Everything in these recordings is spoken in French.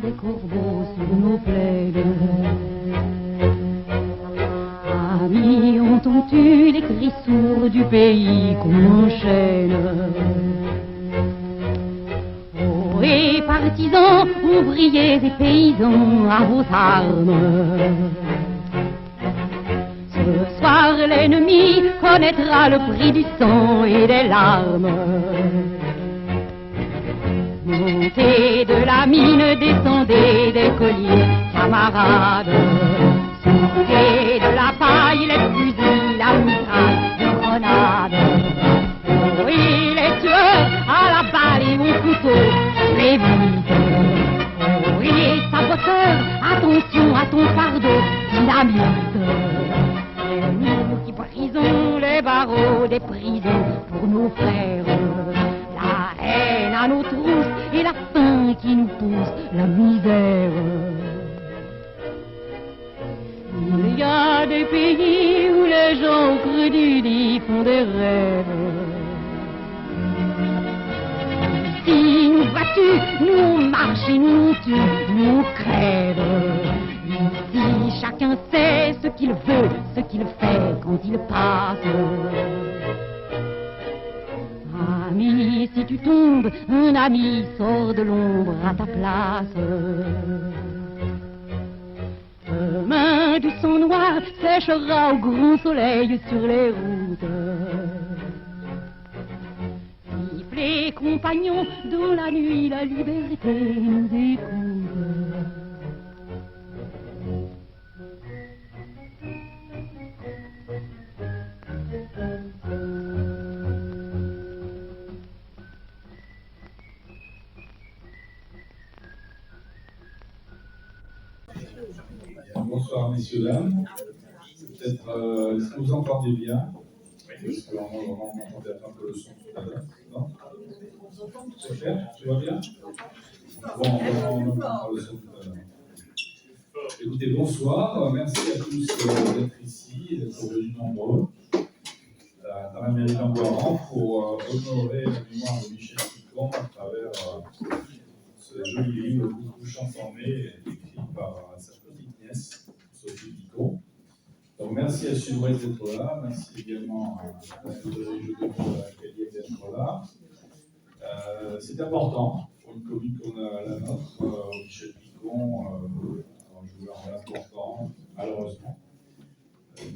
des corbeaux sur nos plaines. Amis, entends-tu les cris sourds du pays qu'on enchaîne? Oh, et partisans, ouvriers et paysans, à vos armes. Ce soir, l'ennemi connaîtra le prix du sang et des larmes. Montez de la mine, descendez des collines, camarades. Sortez de la paille, les fusils, la mitraille, les grenades. Oh, et les tueurs à la balle et au couteau, les vite. Oh, et les saboteurs, attention à ton fardeau, dynamite. C'est nous qui brisons les barreaux des prisons pour nos frères. La haine à nos trousses et la faim qui nous pousse, la misère. Il y a des pays où les gens au creux du lit font des rêves. Si nous battus, nous marchons et nous tuons, nous crèvent. Ici, chacun sait ce qu'il veut, ce qu'il fait quand il passe. Ami, si tu tombes, un ami sort de l'ombre à ta place. Demain, du sang noir séchera au grand soleil sur les routes. Sifflez, compagnons, dans la nuit, la liberté nous écoute. Bonsoir messieurs, dames. Peut-être, est-ce que vous entendez bien? Parce qu'on entendait un peu le son tout à l'heure. Non? C'est clair? Tu vois bien? Bon, on entend le son tout à l'heure. Écoutez, bonsoir. Merci à tous d'être ici et d'être venus nombreux dans la mairie d'Amboiran pour honorer la mémoire de Michel Picon à travers ce joli livre beaucoup chantonné écrit par sa petite nièce, Sophie Picon. Donc merci à Sud-Ouest d'être là, merci également à la Librairie Jeux de mots à Kelly d'être là. C'est important pour une commune comme la nôtre. Michel Picon a joué un rôle important, malheureusement.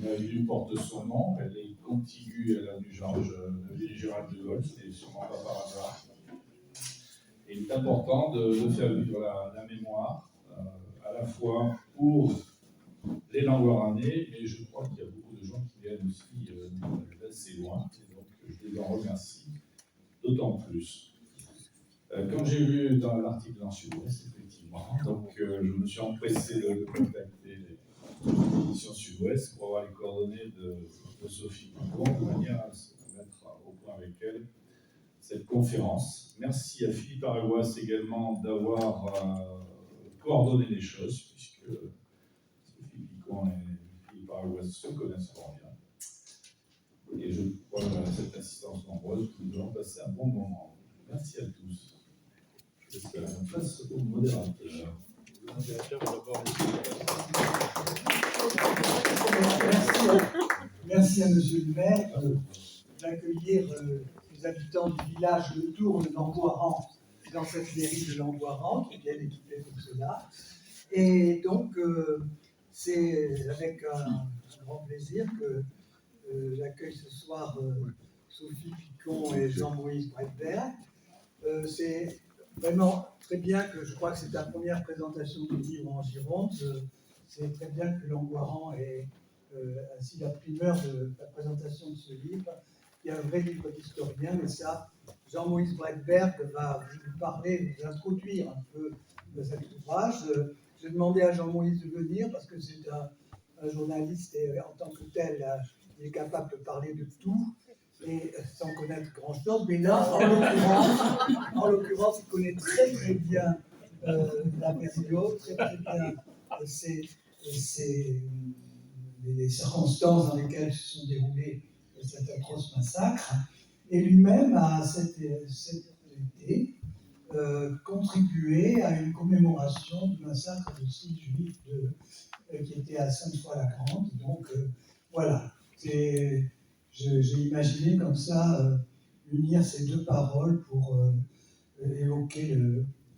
La ville porte son nom, elle est contiguë à l'avenue Gérald de Gaulle, c'est sûrement pas par hasard. Et il est important de faire vivre la mémoire, à la fois pour les Langoiranais, mais je crois qu'il y a beaucoup de gens qui viennent aussi d'assez loin, et donc je les en remercie d'autant plus. Quand j'ai vu dans l'article dans Sud-Ouest, effectivement, donc je me suis empressé de contacter l'édition Sud-Ouest pour avoir les coordonnées de Sophie Picon, de manière à se mettre au point avec elle cette conférence. Merci à Philippe Arewas également d'avoir coordonné les choses, puisque Sophie Picon et Philippe Arewas se connaissent fort bien. Et je crois que cette assistance nombreuse, nous allons passer un bon moment. Merci à tous. Je laisse la place au modérateur. Merci à Monsieur le maire d'accueillir les habitants du village de Tours de Langoiran dans cette mairie de Langoiran qui viennent équipés pour cela. Et donc, c'est avec un grand plaisir que j'accueille ce soir Sophie Picon et Jean-Moïse Breitberg. C'est vraiment très bien que je crois que c'est la première présentation du livre en Gironde. C'est très bien que Langoiran ait ainsi la primeur de la présentation de ce livre, qui est un vrai livre d'historien, mais ça, Jean-Moïse Breitberg va vous parler, vous introduire un peu de cet ouvrage. J'ai demandé à Jean-Moïse de venir parce que c'est un journaliste et en tant que tel, il est capable de parler de tout et sans connaître grand-chose. Mais là, en l'occurrence, il connaît très très bien la période, très très bien les circonstances dans lesquelles se sont déroulés cet atroce massacre. Et lui-même, cet été, contribué à une commémoration du massacre de 6 juifs qui était à Sainte-Foy-la-Grande. Donc voilà, j'ai imaginé comme ça unir ces deux paroles pour évoquer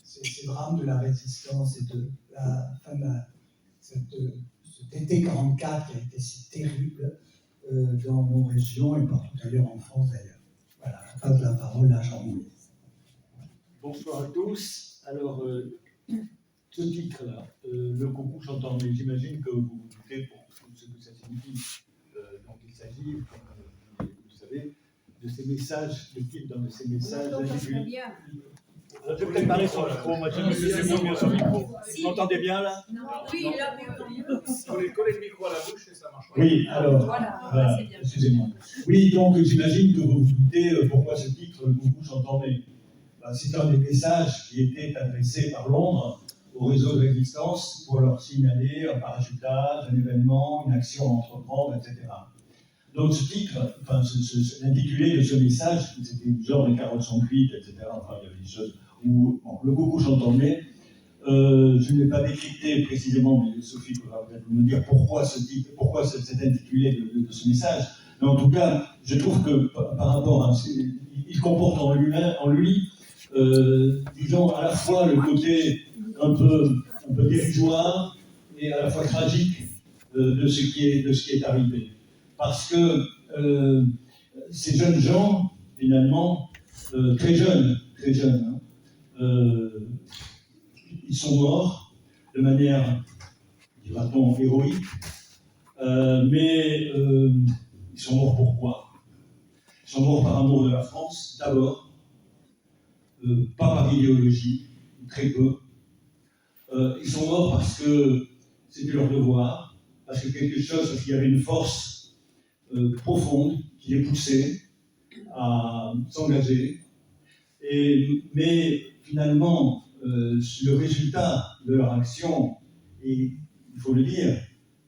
ces drames de la résistance et de la fin de cet été 44 qui a été si terrible dans nos régions et partout ailleurs en France d'ailleurs. Voilà, je passe la parole à Jean-Louis. Bonsoir à tous. Alors, ce titre-là, le coucou chantant, mais j'imagine que vous vous doutez pour ce que ça signifie. Donc il s'agit, comme vous savez, de ces messages, le titre dans ces messages individuels. Je vais peut-être parler sur le micro, moi je me mieux sur le micro. Vous m'entendez bien là? Non. Oui, là, Vous voulez coller le micro à la bouche et ça marche pas. Oui, alors, voilà, c'est bien. excusez-moi. Oui, donc j'imagine que vous vous doutez pourquoi ce titre, le coucou j'entendais. C'est un des messages qui était adressé par Londres au réseau de résistance pour leur signaler un parachutage, un événement, une action à entreprendre, etc. Donc ce titre, enfin l'intitulé de ce message, c'était genre les carottes sont cuites, etc. Enfin, il y avait des choses où bon, le coucou j'entendais. Je ne l'ai pas décrypté précisément, mais Sophie pourra peut-être nous dire pourquoi ce titre, pourquoi cet intitulé de ce message. Mais en tout cas, je trouve que par rapport à, il comporte en lui, disons à la fois le côté un peu dérisoire et à la fois tragique de ce qui est arrivé. Parce que ces jeunes gens, finalement, très jeunes, ils sont morts de manière, dira-t-on, héroïque, mais ils sont morts pourquoi? Ils sont morts par amour de la France, d'abord, pas par idéologie, très peu. Ils sont morts parce que c'était leur devoir, parce qu'il y avait une force profonde qui les poussait à s'engager. Mais finalement, le résultat de leur action est, il faut le dire,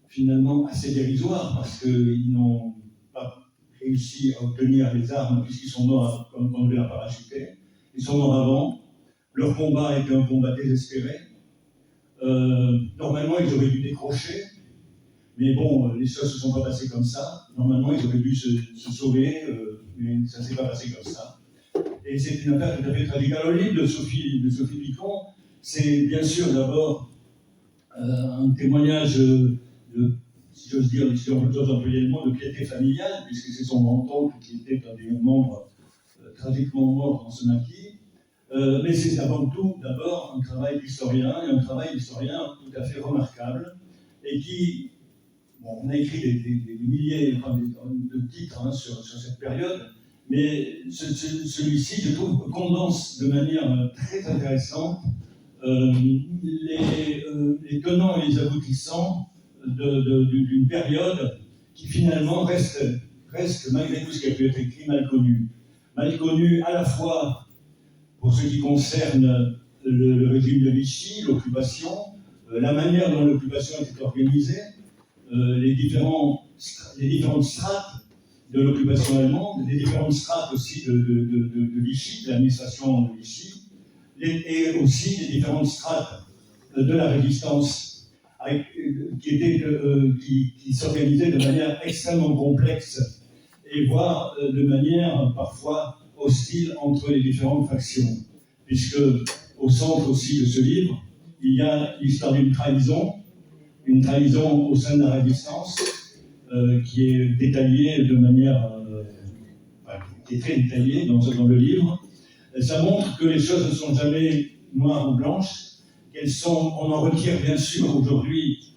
finalement assez dérisoire parce qu'ils n'ont pas réussi à obtenir les armes puisqu'ils sont morts comme on l'a parachuté. Ils sont morts avant. Leur combat était un combat désespéré. Normalement, ils auraient dû décrocher, mais bon, les choses ne se sont pas passées comme ça. Normalement, ils auraient dû se sauver, mais ça ne s'est pas passé comme ça. Et c'est une affaire tout à fait tragique. Alors, le livre de Sophie Picon, c'est bien sûr d'abord un témoignage de, si j'ose dire, si on peut employer le mot, de piété familiale, puisque c'est son grand-oncle qui était un des membres tragiquement mort dans ce maquis. Mais c'est avant tout, d'abord, un travail d'historien, et un travail d'historien tout à fait remarquable, et qui, bon, on a écrit des milliers de titres sur cette période, mais celui-ci, je trouve, condense de manière très intéressante les tenants et les aboutissants d'une période qui finalement reste, malgré tout ce qui a pu être écrit, mal connue. Mal connue à la fois pour ce qui concerne le régime de Vichy, l'occupation, la manière dont l'occupation était organisée, les différentes strates de l'occupation allemande, les différentes strates aussi de Vichy, de l'administration de Vichy, et aussi les différentes strates de la résistance qui s'organisaient de manière extrêmement complexe et voire de manière parfois hostile entre les différentes factions. Puisque au centre aussi de ce livre, il y a l'histoire d'une trahison au sein de la résistance, qui est détaillée de manière, qui est très détaillée dans le livre. Ça montre que les choses ne sont jamais noires ou blanches, on en retire bien sûr aujourd'hui,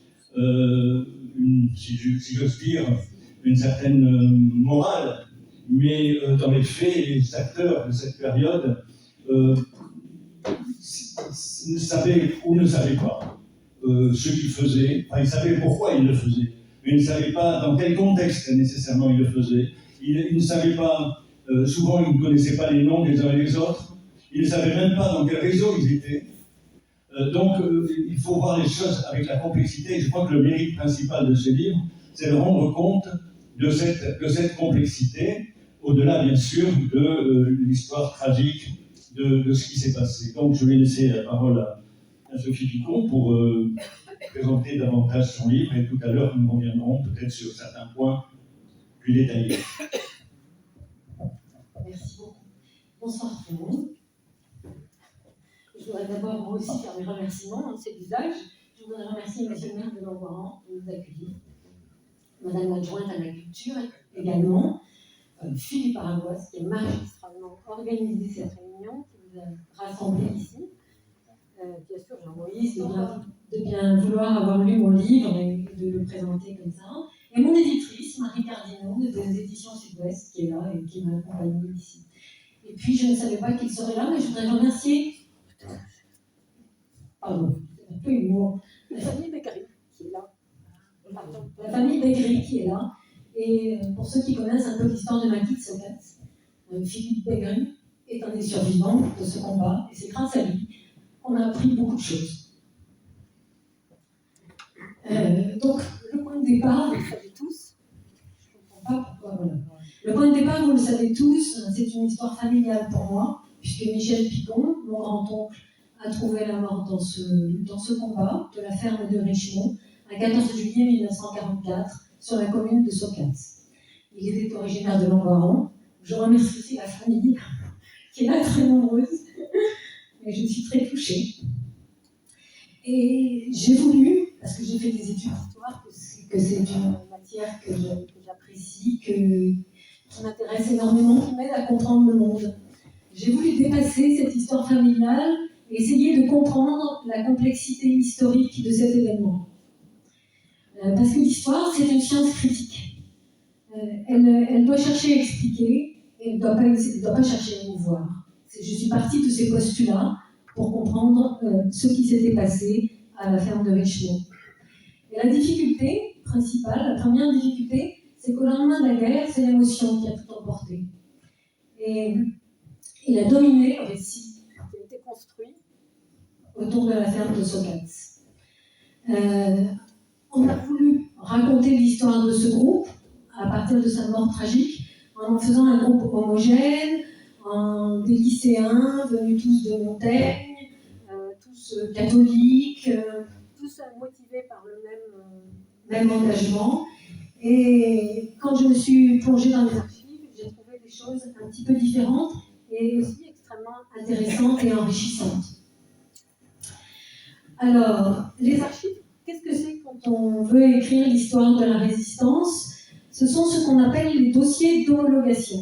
si j'ose dire, une certaine morale, mais dans les faits, les acteurs de cette période ne savaient ou ne savaient pas ce qu'ils faisaient. Enfin, ils savaient pourquoi ils le faisaient, mais ils ne savaient pas dans quel contexte nécessairement ils le faisaient. Ils ne savaient pas, souvent ils ne connaissaient pas les noms des uns et des autres, ils ne savaient même pas dans quel réseau ils étaient. Donc il faut voir les choses avec la complexité, et je crois que le mérite principal de ce livre, c'est de rendre compte de cette complexité, au-delà bien sûr de l'histoire tragique de ce qui s'est passé. Donc je vais laisser la parole à Sophie Picon pour présenter davantage son livre, et tout à l'heure nous reviendrons peut-être sur certains points plus détaillés. Merci beaucoup. Bonsoir tout le monde. Je voudrais d'abord moi aussi faire mes remerciements, c'est l'usage. Je voudrais remercier M. le maire de Langoiran de nous accueillir, Madame l'adjointe à la culture également, Philippe Aragoise qui a magistralement organisé cette réunion, qui nous a rassemblés ici. Bien sûr, Jean-Moïse, de bien vouloir avoir lu mon livre et de le présenter comme ça. Et mon éditrice, Marie Cardinaux, des éditions Sud-Ouest, qui est là et qui m'a accompagnée ici. Et puis, je ne savais pas qu'il serait là, mais je voudrais remercier, pardon, c'est un peu humour, la famille Bécry, qui est là. Pardon, la famille Bécry, qui est là. Et pour ceux qui connaissent un peu l'histoire de Maquis de Socas, Philippe Bécry est un des survivants de ce combat, et c'est grâce à lui qu'on a appris beaucoup de choses. Donc, le point de départ, vous le savez tous, je ne comprends pas pourquoi, voilà. Le point de départ, vous le savez tous, c'est une histoire familiale pour moi, puisque Michel Picon, mon grand-oncle, a trouvé la mort dans ce combat de la ferme de Richemont, le 14 juillet 1944, sur la commune de Socas. Il était originaire de Langoiran. Je remercie aussi la famille, qui est là très nombreuse, et je suis très touchée. Et j'ai voulu, parce que j'ai fait des études d'histoire, que c'est une matière que j'apprécie, qui m'intéresse énormément, qui m'aide à comprendre le monde. J'ai voulu dépasser cette histoire familiale et essayer de comprendre la complexité historique de cet événement. Parce que l'histoire, c'est une science critique. Elle doit chercher à expliquer, et elle ne doit pas chercher à émouvoir. Je suis partie de ces postulats pour comprendre ce qui s'était passé à la ferme de Richemont. Et la difficulté principale, la première difficulté, c'est qu'au lendemain de la guerre, c'est l'émotion qui a tout emporté. Et il a dominé le récit qui a été construit autour de la ferme de Socas. On a voulu raconter l'histoire de ce groupe à partir de sa mort tragique en faisant un groupe homogène, des lycéens venus tous de Montaigne, tous catholiques, tous motivés par le même engagement. Et quand je me suis plongée dans les archives, j'ai trouvé des choses un petit peu différentes et aussi extrêmement intéressantes et enrichissantes. Alors, les archives, qu'est-ce que c'est quand on veut écrire l'histoire de la résistance ? Ce sont ce qu'on appelle les dossiers d'homologation.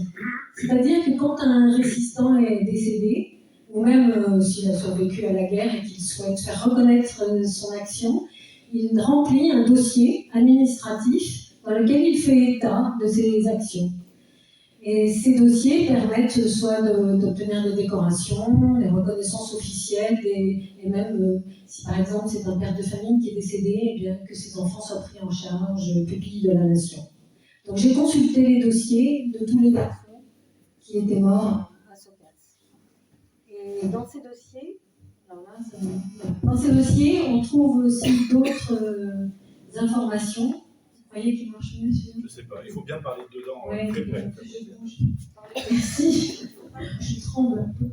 C'est-à-dire que quand un résistant est décédé, ou même s'il a survécu à la guerre et qu'il souhaite faire reconnaître son action, il remplit un dossier administratif dans lequel il fait état de ses actions. Et ces dossiers permettent soit d'obtenir des décorations, des reconnaissances officielles, et même si par exemple c'est un père de famille qui est décédé, eh bien, que ses enfants soient pris en charge pupille de la nation. Donc j'ai consulté les dossiers de tous les garçons qui étaient morts à Socas. Et dans ces dossiers, on trouve aussi d'autres informations. Vous voyez qu'il marche mieux celui-là ? Je sais pas, il faut bien parler dedans. Ouais, Très près. merci, je tremble un peu.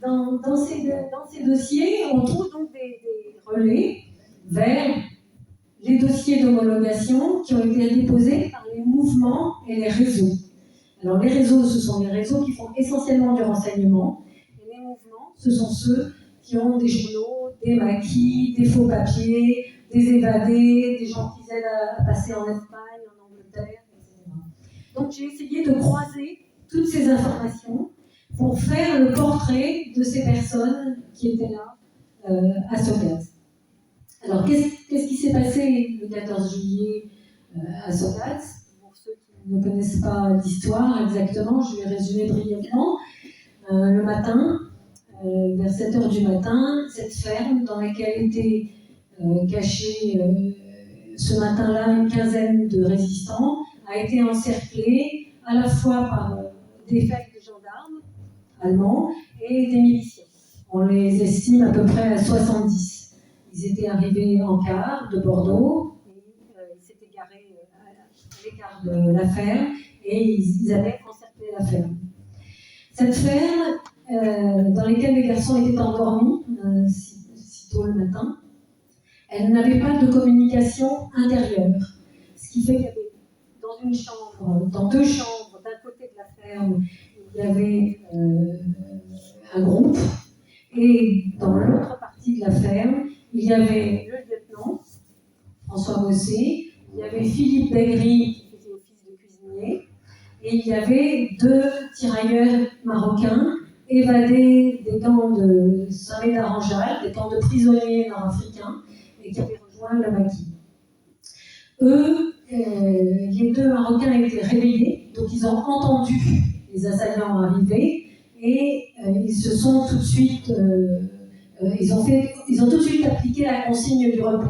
Dans ces dossiers, on trouve donc des relais vers les dossiers d'homologation qui ont été déposés par les mouvements et les réseaux. Alors les réseaux, ce sont les réseaux qui font essentiellement du renseignement, et les mouvements, ce sont ceux qui ont des journaux, des maquis, des faux papiers, des évadés, des gens qui aident à passer en Espagne, en Angleterre, etc. Donc j'ai essayé de croiser toutes ces informations pour faire le portrait de ces personnes qui étaient là à Socas. Alors qu'est-ce qui s'est passé le 14 juillet à Socas ? Pour ceux qui ne connaissent pas l'histoire exactement, je vais résumer brièvement. Le matin, vers 7h du matin, cette ferme dans laquelle était cachée ce matin-là une quinzaine de résistants a été encerclée à la fois par des faits de gendarmes allemands et des miliciens. On les estime à peu près à 70. Ils étaient arrivés en car de Bordeaux, et ils s'étaient garés à l'écart de la ferme et ils allaient encercler la ferme. Cette ferme dans lesquelles les garçons étaient endormis si tôt le matin. Elles n'avaient pas de communication intérieure, ce qui fait qu'il y avait dans deux chambres, d'un côté de la ferme, il y avait un groupe, et dans l'autre partie de la ferme, il y avait le lieutenant, François Bossé, il y avait Philippe Begri, qui faisait office de cuisinier, et il y avait deux tirailleurs marocains évadés des camps de Saint-Médard-en-Jalles, des camps de prisonniers nord-africains, et qui avaient rejoint le maquis. Eux, les deux Marocains étaient réveillés, donc ils ont entendu les assaillants arriver, et ils se sont tout de suite, ils ont tout de suite appliqué la consigne du repli,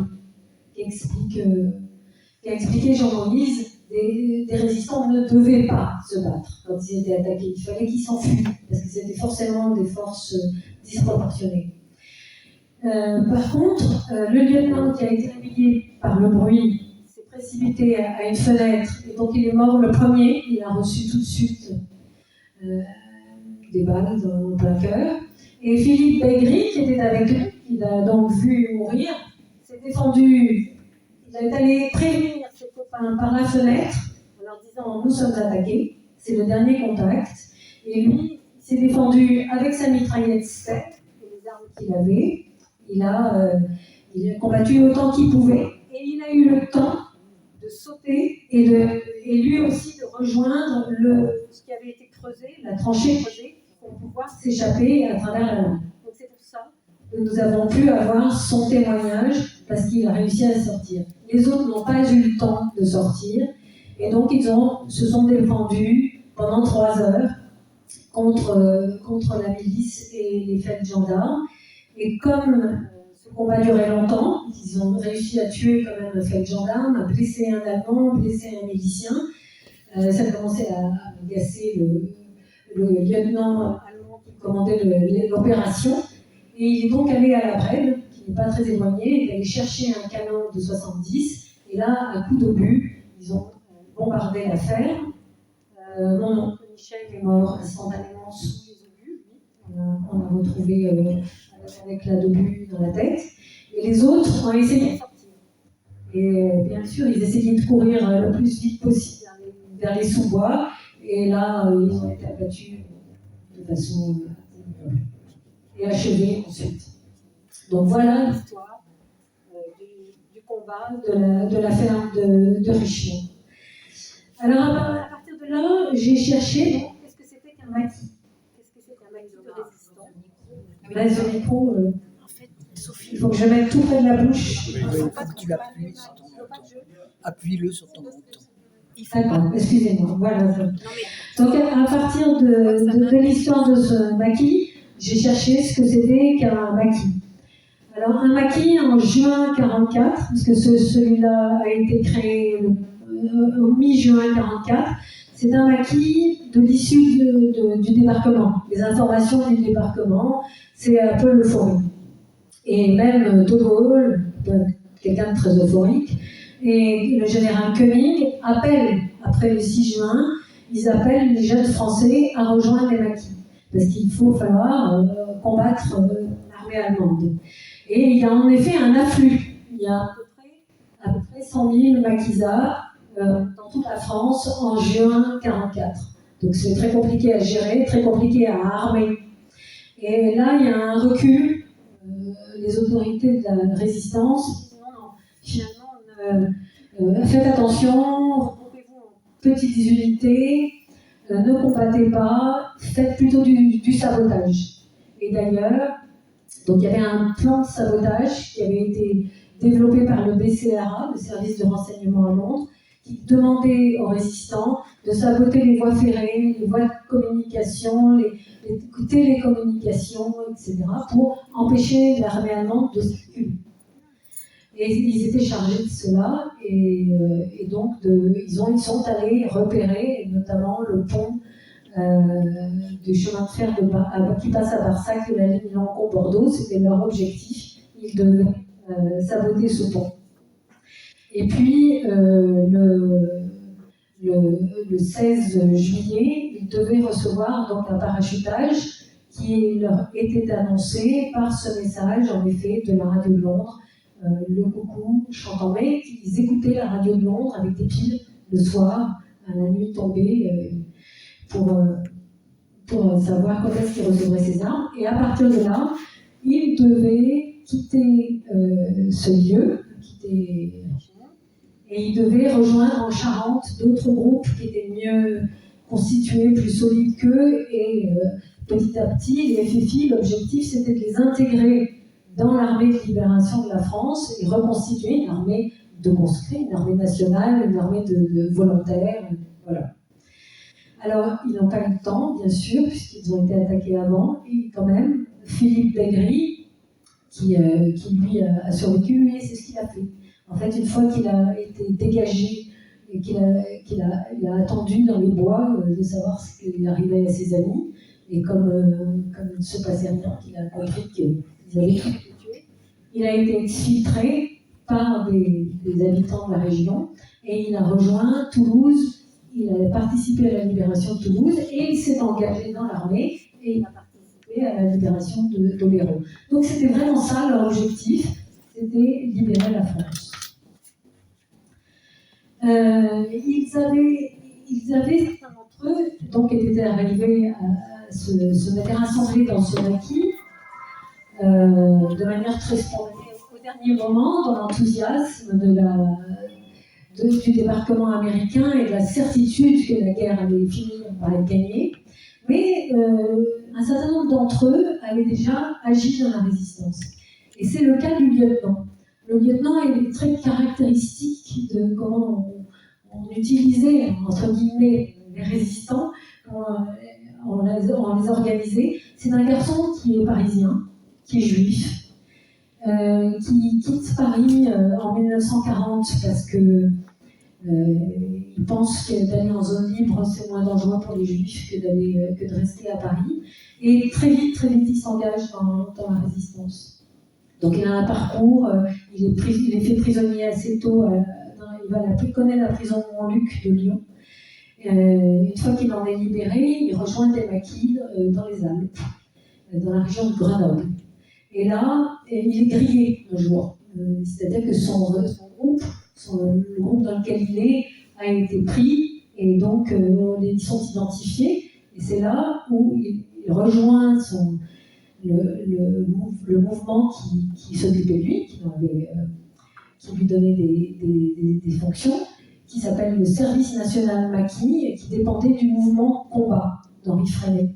qui a expliqué Jean-Moïse, des résistants ne devaient pas se battre quand ils étaient attaqués. Il fallait qu'ils s'enfuient, parce que c'était forcément des forces disproportionnées. Par contre, le lieutenant qui a été réveillé par le bruit s'est précipité à une fenêtre, et donc il est mort le premier. Il a reçu tout de suite des balles dans le plein cœur. Et Philippe Begri, qui était avec lui, il a donc vu mourir, s'est défendu. Il est allé prévenir ses copains par la fenêtre en leur disant « nous sommes attaqués ». C'est le dernier contact. Et lui, il s'est défendu avec sa mitraillette 7 et les armes qu'il avait. Il a combattu autant qu'il pouvait. Et il a eu le temps de sauter et lui aussi de rejoindre ce qui avait été creusé, la tranchée creusée, pour pouvoir s'échapper à travers la langue. Donc c'est pour ça que nous avons pu avoir son témoignage, parce qu'il a réussi à sortir. Les autres n'ont pas eu le temps de sortir, et donc ils se sont défendus pendant 3 heures contre la milice et les faits gendarmes. Et comme ce combat durait longtemps, ils ont réussi à tuer quand même un fait gendarme, à blesser un Allemand, blesser un milicien. Ça a commencé à agacer le lieutenant allemand qui commandait l'opération. Et il est donc allé à la Brède, qui n'est pas très éloigné, il est allé chercher un canon de 70, et là, à coup d'obus, ils ont bombardé la ferme. Mon oncle Michel est mort instantanément sous les obus, on l'a retrouvé avec la d'obus dans la tête, et les autres ont essayé de sortir. Et bien sûr, ils essayaient de courir le plus vite possible vers les sous-bois, et là, ils ont été abattus de façon et achevés ensuite. Donc voilà l'histoire du combat de la ferme de Richemont. Alors à partir de là, j'ai cherché qu'est-ce que c'était qu'un maquis. Qu'est-ce que c'est qu'un maquis de résistant. Là, ce micro, En fait, Sophie, il faut que je mette tout près de la bouche. il faut pas que tu appuies sur ton bouton. Appuie-le sur ton bouton. D'accord, excusez-moi. Voilà. Donc à partir de l'histoire de ce maquis, j'ai cherché ce que c'était qu'un maquis. Alors un maquis en juin 1944, parce que celui-là a été créé au mi-juin 1944, c'est un maquis de l'issue du débarquement. Les informations du débarquement, c'est un peu l'euphorie. Et même De Gaulle, quelqu'un de très euphorique, et le général Koenig appelle, après le 6 juin, ils appellent les jeunes Français à rejoindre les maquis, parce qu'il faut falloir combattre l'armée allemande. Et il y a en effet un afflux. Il y a à peu près 100 000 maquisards dans toute la France en juin 1944. Donc c'est très compliqué à gérer, très compliqué à armer. Et là, il y a un recul. Les autorités de la résistance disent non, finalement, faites attention, regroupez-vous en petites unités, ne combattez pas, faites plutôt du sabotage. Et d'ailleurs, donc il y avait un plan de sabotage qui avait été développé par le BCRA, le service de renseignement à Londres, qui demandait aux résistants de saboter les voies ferrées, les voies de communication, les télécommunications, etc., pour empêcher l'armée allemande de circuler. Et ils étaient chargés de cela, et donc ils sont allés repérer, notamment le pont du chemin de fer qui passe à Barsac de la ligne Lancôme-Bordeaux. C'était leur objectif. Ils devaient saboter ce pont. Et puis, le 16 juillet, ils devaient recevoir donc un parachutage qui leur était annoncé par ce message, en effet, de la radio de Londres. Le coucou, je t'entendais, ils écoutaient la radio de Londres avec des piles le soir, à la nuit tombée, pour savoir quand est-ce qu'ils recevraient ces armes. Et à partir de là, ils devaient quitter ce lieu, et ils devaient rejoindre en Charente d'autres groupes qui étaient mieux constitués, plus solides qu'eux, et petit à petit, les FFI, l'objectif c'était de les intégrer dans l'armée de libération de la France et reconstituer une armée de conscrits, une armée nationale, une armée de volontaires, voilà. Alors, ils n'ont pas eu le temps, bien sûr, puisqu'ils ont été attaqués avant, et quand même, Philippe Begri, qui lui a survécu, lui, c'est ce qu'il a fait. En fait, une fois qu'il a été dégagé et qu'il a attendu dans les bois de savoir ce qui arrivait à ses amis, et comme il ne se passait rien, qu'il a compris qu'ils avaient tout été tués, il a été exfiltré par des habitants de la région, et il a rejoint Toulouse. Il a participé à la libération de Toulouse et il s'est engagé dans l'armée et il a participé à la libération de l'Hérault. Donc c'était vraiment ça leur objectif, c'était libérer la France. Ils avaient certains d'entre eux, donc étaient arrivés à se mettre rassemblés dans ce maquis de manière très spontanée au dernier moment, dans l'enthousiasme du débarquement américain et de la certitude que la guerre allait finir par être gagnée. Mais un certain nombre d'entre eux avaient déjà agi dans la résistance. Et c'est le cas du lieutenant. Le lieutenant est très caractéristique de comment on utilisait, entre guillemets, les résistants, on les organisait. C'est un garçon qui est parisien, qui est juif, qui quitte Paris en 1940 parce que il pense que d'aller en zone libre c'est moins dangereux pour les juifs que de rester à Paris, et très vite il s'engage dans la résistance. Donc il a un parcours, il est fait prisonnier assez tôt, il connaît la prison de Montluc de Lyon. Une fois qu'il en est libéré, il rejoint des maquis dans les Alpes, dans la région de Grenoble. Et là, il est grillé un jour. C'est-à-dire que son groupe, le groupe dans lequel il est, a été pris, et donc ils sont identifiés. Et c'est là où il rejoint le mouvement qui s'occupait de lui, qui lui donnait des fonctions, qui s'appelle le Service National Maquis, et qui dépendait du mouvement Combat d'Henri Freinet.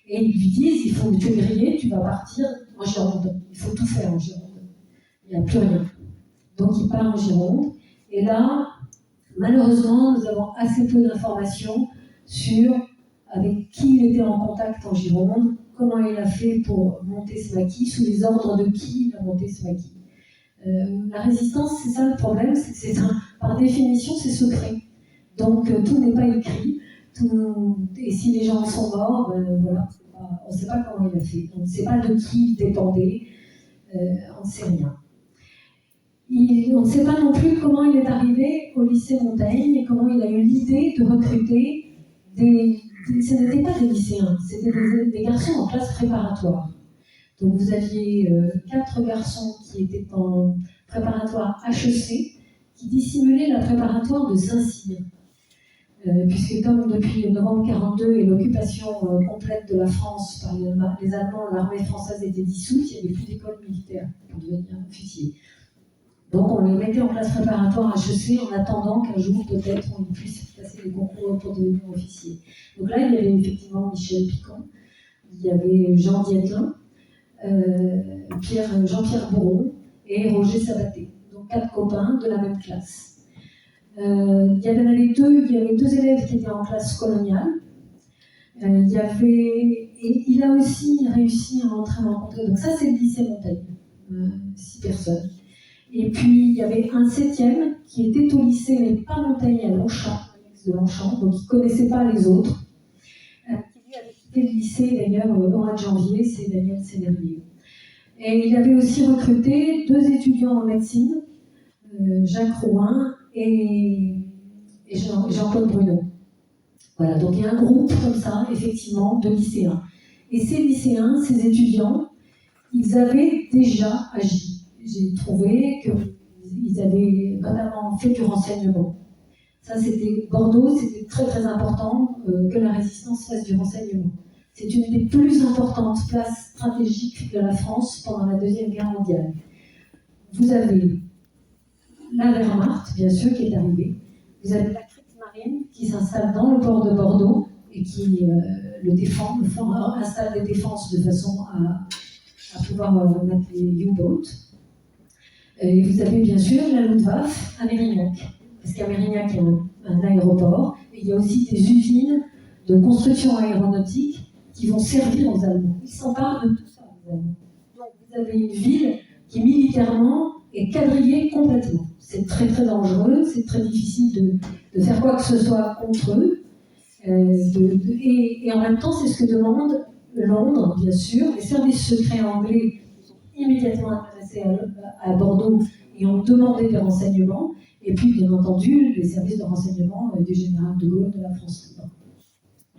Et ils lui disent, tu es grillé, tu vas partir en Gironde. Il faut tout faire en Gironde. Il n'y a plus rien. Donc il part en Gironde. Et là, malheureusement, nous avons assez peu d'informations sur avec qui il était en contact en Gironde, comment il a fait pour monter ce maquis, sous les ordres de qui il a monté ce maquis. La résistance, c'est ça le problème, c'est que par définition, c'est secret. Donc tout n'est pas écrit. Et si les gens sont morts, voilà, on ne sait pas comment il a fait. On ne sait pas de qui il dépendait. On ne sait rien. On ne sait pas non plus comment il est arrivé au lycée Montaigne et comment il a eu l'idée de recruter ce n'étaient pas des lycéens, c'était des garçons en classe préparatoire. Donc vous aviez 4 garçons qui étaient en préparatoire HEC, qui dissimulaient la préparatoire de Saint-Cyr. Puisque comme depuis novembre 1942 et l'occupation complète de la France par les Allemands, l'armée française était dissoute, il n'y avait plus d'école militaire pour devenir officier. Donc on les mettait en classe préparatoire HEC en attendant qu'un jour peut-être on puisse passer les concours pour devenir officier. Donc là il y avait effectivement Michel Picon, il y avait Jean Dietlin, Jean-Pierre Bourron et Roger Sabaté. Donc 4 copains de la même classe. Il y avait 2 élèves qui étaient en classe coloniale. Et il a aussi réussi à entrer en contact. Donc ça c'est le lycée Montaigne, 6 personnes. Et puis, il y avait un 7e qui était au lycée, mais pas Montaigne, à Longchamp, de Longchamp, donc il ne connaissait pas les autres. Qui lui avait quitté le lycée, d'ailleurs, au mois de janvier, c'est Daniel Séverier. Et il avait aussi recruté 2 étudiants en médecine, Jacques Rouin et Jean-Paul Bruno. Voilà, donc il y a un groupe comme ça, effectivement, de lycéens. Et ces lycéens, ces étudiants, ils avaient déjà agi. J'ai trouvé qu'ils avaient notamment fait du renseignement. Ça, c'était Bordeaux, c'était très très important que la résistance fasse du renseignement. C'est une des plus importantes places stratégiques de la France pendant la Deuxième Guerre mondiale. Vous avez la Wehrmacht, bien sûr, qui est arrivée. Vous avez la Kriegsmarine qui s'installe dans le port de Bordeaux et qui le défend, installe des défenses de façon à pouvoir mettre les U-boats. Et vous avez bien sûr la Luftwaffe à Mérignac, parce qu'à Mérignac, il y a un aéroport, et il y a aussi des usines de construction aéronautique qui vont servir aux Allemands. Ils s'emparent de tout ça, les Allemands. Donc vous avez une ville qui militairement est quadrillée complètement. C'est très très dangereux, c'est très difficile de faire quoi que ce soit contre eux. Et en même temps, c'est ce que demande Londres, bien sûr. Les services secrets anglais sont immédiatement intéressés à Bordeaux et ont demandé des renseignements. Et puis, bien entendu, les services de renseignement du général de Gaulle de la France libre.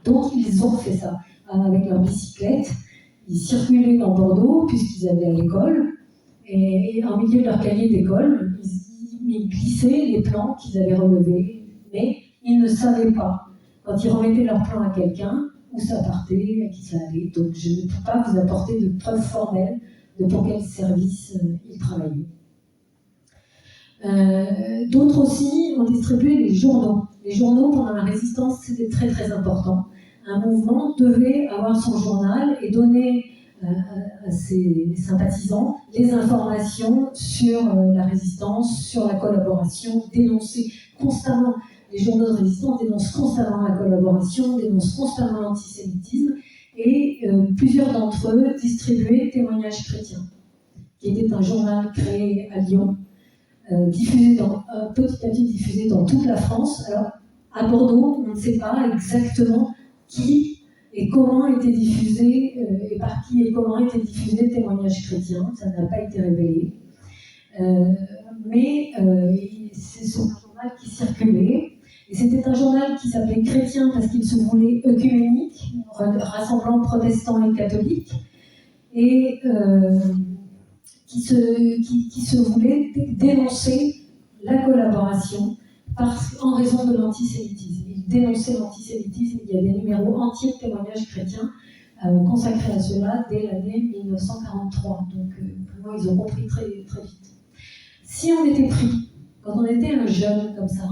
Donc, ils ont fait ça avec leurs bicyclettes. Ils circulaient dans Bordeaux, puisqu'ils allaient à l'école. Et en milieu de leur cahier d'école, ils glissaient les plans qu'ils avaient relevés. Mais ils ne savaient pas, quand ils remettaient leur plan à quelqu'un, où ça partait, à qui ça allait. Donc, je ne peux pas vous apporter de preuves formelles de pour quel service ils travaillaient. D'autres aussi ont distribué les journaux. Les journaux, pendant la résistance, c'était très très important. Un mouvement devait avoir son journal et donner à ses sympathisants des informations sur la résistance, sur la collaboration, dénoncer constamment. Les journaux de résistance dénoncent constamment la collaboration, dénoncent constamment l'antisémitisme, et plusieurs d'entre eux distribuaient Témoignages chrétiens, qui était un journal créé à Lyon, petit à petit diffusé dans toute la France. Alors, à Bordeaux, on ne sait pas exactement qui et comment était diffusé, et par qui et comment était diffusé Témoignages chrétiens. Ça n'a pas été révélé. Mais c'est un journal qui circulait. Et c'était un journal qui s'appelait Chrétien parce qu'il se voulait œcuménique, rassemblant protestants et catholiques, et qui se voulait dénoncer la collaboration en raison de l'antisémitisme. Il dénonçait l'antisémitisme. Il y a des numéros entiers de Témoignages chrétiens consacrés à cela dès l'année 1943. Donc, vraiment, ils ont compris très, très vite. Si on était pris, quand on était un jeune comme ça,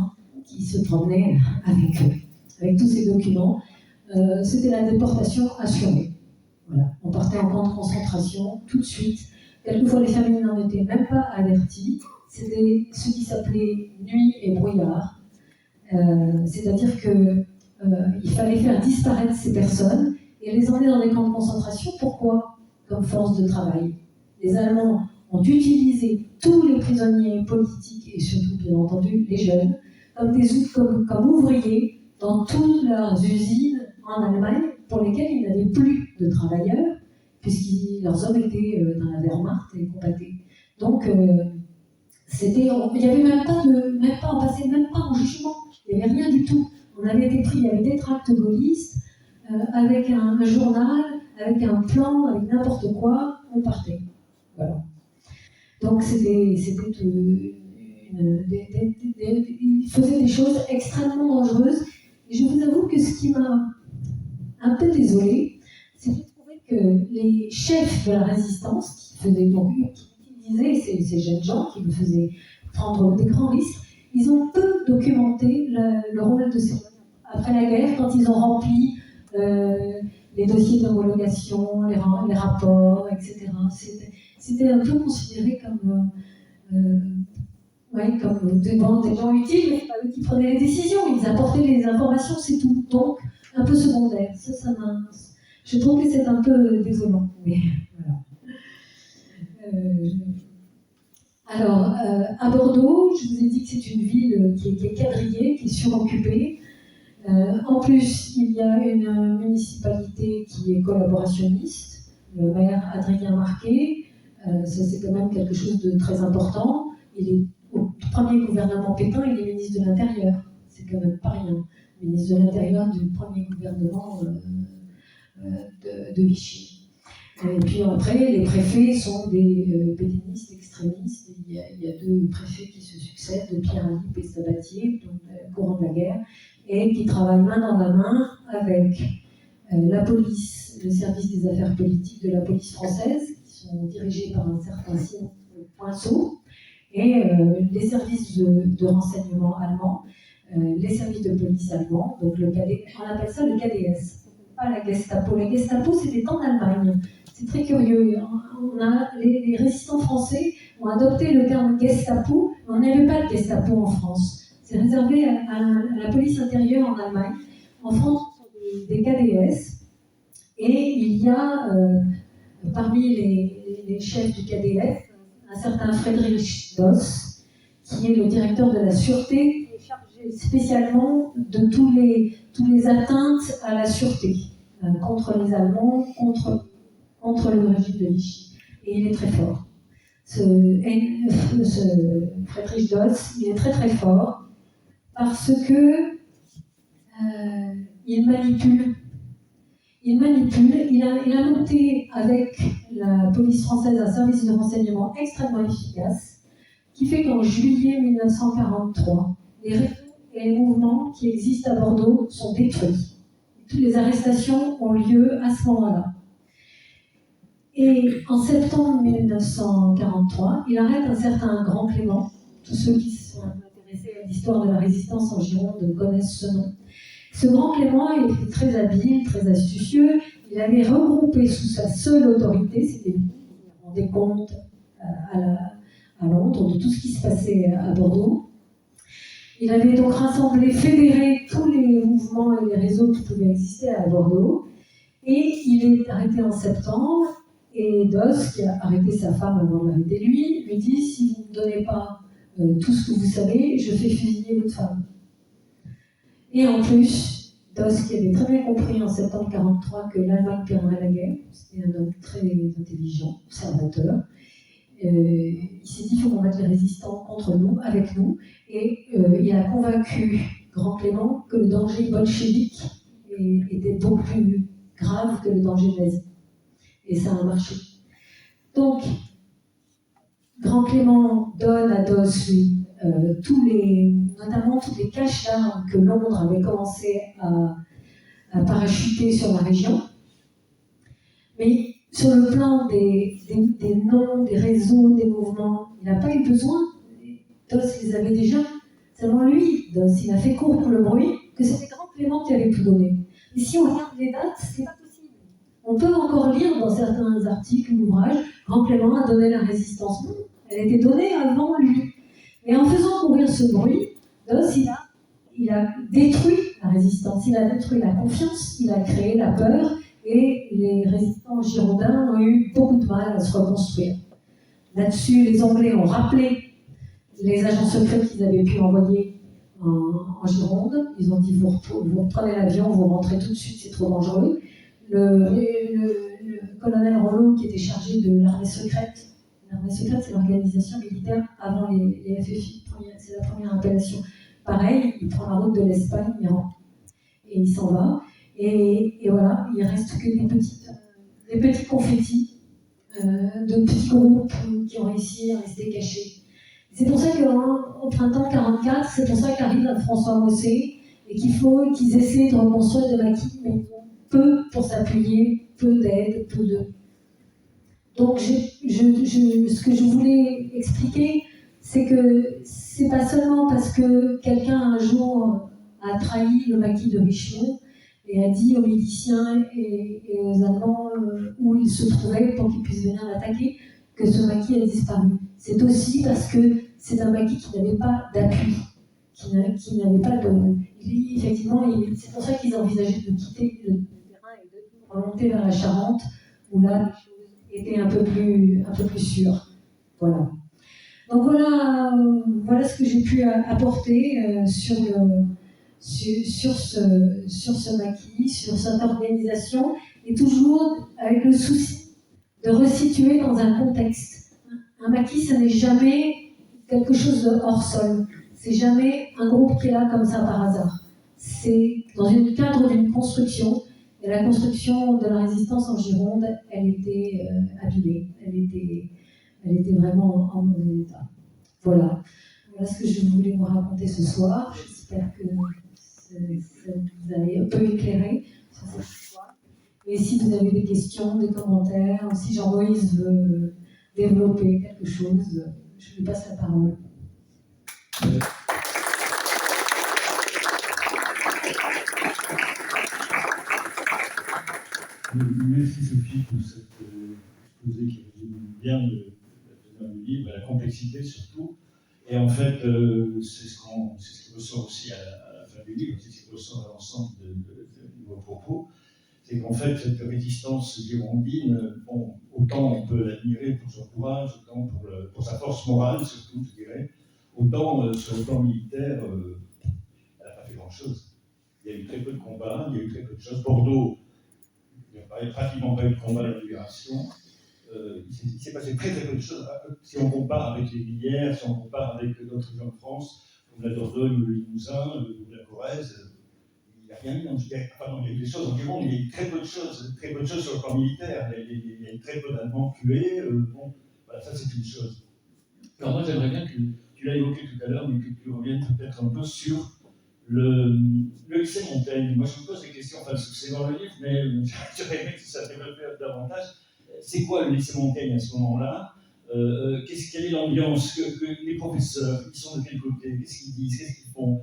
qui se promenait avec tous ces documents, c'était la déportation assurée. Voilà. On partait en camp de concentration tout de suite. Quelquefois, les familles n'en étaient même pas averties. C'était ce qui s'appelait nuit et brouillard. C'est-à-dire qu'il fallait faire disparaître ces personnes et les emmener dans des camps de concentration. Pourquoi? Comme force de travail. Les Allemands ont utilisé tous les prisonniers politiques et surtout, bien entendu, les jeunes, comme ouvriers dans toutes leurs usines en Allemagne pour lesquelles il n'y avait plus de travailleurs, puisque leurs hommes étaient dans la Wehrmacht et combattaient. Donc, il n'y avait on passait même pas en jugement, il n'y avait rien du tout. On avait été pris, il y avait des tracts gaullistes, avec un journal, avec un plan, avec n'importe quoi, on partait. Voilà. Donc, il faisait des choses extrêmement dangereuses. Et je vous avoue que ce qui m'a un peu désolée, c'est de trouver que les chefs de la résistance, qui utilisaient ces jeunes gens, qui me faisaient prendre des grands risques, ils ont peu documenté le rôle de ces gens. Après la guerre, quand ils ont rempli les dossiers d'homologation, les rapports, etc., c'était un peu considéré comme des gens utiles, mais c'est pas eux qui prenaient les décisions, ils apportaient les informations, c'est tout. Donc, un peu secondaire. Je trouve que c'est un peu désolant. Mais voilà. Alors, à Bordeaux, je vous ai dit que c'est une ville qui est quadrillée, qui est suroccupée. En plus, il y a une municipalité qui est collaborationniste, le maire Adrien Marquet. Ça, c'est quand même quelque chose de très important. Il est au premier gouvernement Pétain, il est ministre de l'Intérieur. C'est quand même pas rien. Ministre de l'Intérieur du premier gouvernement de Vichy. Et puis après, les préfets sont des pétainistes extrémistes. Il y a 2 préfets qui se succèdent, de Pierre Alippe et Sabatier, donc courant de la guerre, et qui travaillent main dans la main avec la police, le service des affaires politiques de la police française, qui sont dirigés par un certain Simon Poinceau, et les services de renseignement allemands, les services de police allemands, donc on appelle ça le KDS, pas la Gestapo. La Gestapo, c'était en Allemagne. C'est très curieux. Les résistants français ont adopté le terme Gestapo, mais on n'avait pas de Gestapo en France. C'est réservé à la police intérieure en Allemagne. En France, ce sont des KDS. Et il y a parmi les chefs du KDS un certain Friedrich Doss, qui est le directeur de la sûreté, qui est chargé spécialement de tous les atteintes à la sûreté, contre les Allemands, contre le régime de Vichy. Et il est très fort. Ce Friedrich Doss, il est très très fort parce que il manipule. Il a monté avec la police française un service de renseignement extrêmement efficace qui fait qu'en juillet 1943, les réseaux et les mouvements qui existent à Bordeaux sont détruits. Toutes les arrestations ont lieu à ce moment-là. Et en septembre 1943, il arrête un certain Grand Clément. Tous ceux qui sont intéressés à l'histoire de la résistance en Gironde connaissent ce nom. Ce Grand Clément, il était très habile, très astucieux. Il avait regroupé sous sa seule autorité, c'était lui qui rendait compte à Londres de tout ce qui se passait à Bordeaux. Il avait donc rassemblé, fédéré tous les mouvements et les réseaux qui pouvaient exister à Bordeaux. Et il est arrêté en septembre. Et Doss, qui a arrêté sa femme avant de l'arrêter lui dit « Si vous ne me donnez pas tout ce que vous savez, je fais fusiller votre femme. » Et en plus, Doss, qui avait très bien compris en septembre 1943 que l'Allemagne perdrait la guerre, c'était un homme très intelligent, observateur, il s'est dit il faut qu'on mette les résistants contre nous, avec nous, et il a convaincu Grand Clément que le danger bolchevique était beaucoup plus grave que le danger nazi. Et ça a marché. Donc, Grand Clément donne à Doss, lui, notamment toutes les caches d'armes que Londres avait commencé à parachuter sur la région. Mais sur le plan des noms, des réseaux, des mouvements, il n'a pas eu besoin. Doss les avait déjà. Seulement lui, Doss, il a fait court pour le bruit que c'était Grand Clément qui avait tout donné. Et si on regarde les dates, c'est pas possible. On peut encore lire dans certains articles ou ouvrages, Grand Clément a donné la résistance. Non, elle était donnée avant lui. Et en faisant courir ce bruit, Doss, il a détruit la résistance, il a détruit la confiance, il a créé la peur, et les résistants girondins ont eu beaucoup de mal à se reconstruire. Là-dessus, les Anglais ont rappelé les agents secrets qu'ils avaient pu envoyer en Gironde. Ils ont dit vous reprenez l'avion, vous rentrez tout de suite, c'est trop dangereux. Le colonel Rollo, qui était chargé de l'armée secrète, c'est l'organisation militaire avant les FFI, c'est la première appellation. Pareil, il prend la route de l'Espagne, il rentre. Et il s'en va. Et voilà, il ne reste que des petits confettis de petits groupes qui ont réussi à rester cachés. C'est pour ça qu'au printemps 1944, c'est pour ça qu'arrive François Mossé et qu'ils essaient de reconstruire des maquis, mais peu pour s'appuyer, peu d'aide, peu de... Donc ce que je voulais expliquer, c'est que c'est pas seulement parce que quelqu'un un jour a trahi le maquis de Richemont et a dit aux miliciens et aux Allemands où ils se trouvaient pour qu'ils puissent venir l'attaquer que ce maquis a disparu. C'est aussi parce que c'est un maquis qui n'avait pas d'appui, qui n'avait pas de... Effectivement, c'est pour ça qu'ils envisageaient de quitter le terrain et de remonter vers la Charente, où là, les choses étaient un peu plus sûres. Voilà. Donc voilà ce que j'ai pu apporter sur ce maquis, sur cette organisation, et toujours avec le souci de resituer dans un contexte. Un maquis, ça n'est jamais quelque chose de hors sol. C'est jamais un groupe qui est là comme ça par hasard. C'est dans le cadre d'une construction, Et la construction de la résistance en Gironde, elle était abîmée, elle était vraiment en mauvais état. Voilà ce que je voulais vous raconter ce soir. J'espère que ça vous a un peu éclairé sur cette histoire. Et si vous avez des questions, des commentaires, ou si Jean-Moïse veut développer quelque chose, je lui passe la parole. Merci Sophie pour cette exposé qui résume bien le livre, la complexité surtout. Et en fait, c'est ce qui ressort aussi à la fin du livre, c'est ce qui ressort à l'ensemble de vos propos. C'est qu'en fait, cette résistance girondine, bon, autant on peut l'admirer pour son courage, autant pour sa force morale, surtout, je dirais, autant sur le plan militaire, elle n'a pas fait grand-chose. Il y a eu très peu de combats, il y a eu très peu de choses. Bordeaux, il n'y a pratiquement pas eu de combat à la libération. Il s'est passé très peu de choses. Si on compare avec les Millières, si on compare avec d'autres régions de France, comme la Dordogne, le Limousin, ou la Corrèze, il n'y a rien eu. Il y a eu des choses en Gironde, il y a eu très peu de choses sur le plan militaire. Il y a eu très peu d'Allemands tués. Bon, voilà, ça c'est une chose. Alors moi j'aimerais bien que tu l'as évoqué tout à l'heure, mais que tu reviennes peut-être un peu sur le lycée Montaigne. Moi je me pose des questions, enfin c'est dans le livre, mais j'aurais aimé que ça développe davantage. C'est quoi le lycée Montaigne à ce moment-là? Quelle est l'ambiance? Les professeurs, ils sont de quel côté? Qu'est-ce qu'ils disent? Qu'est-ce qu'ils font?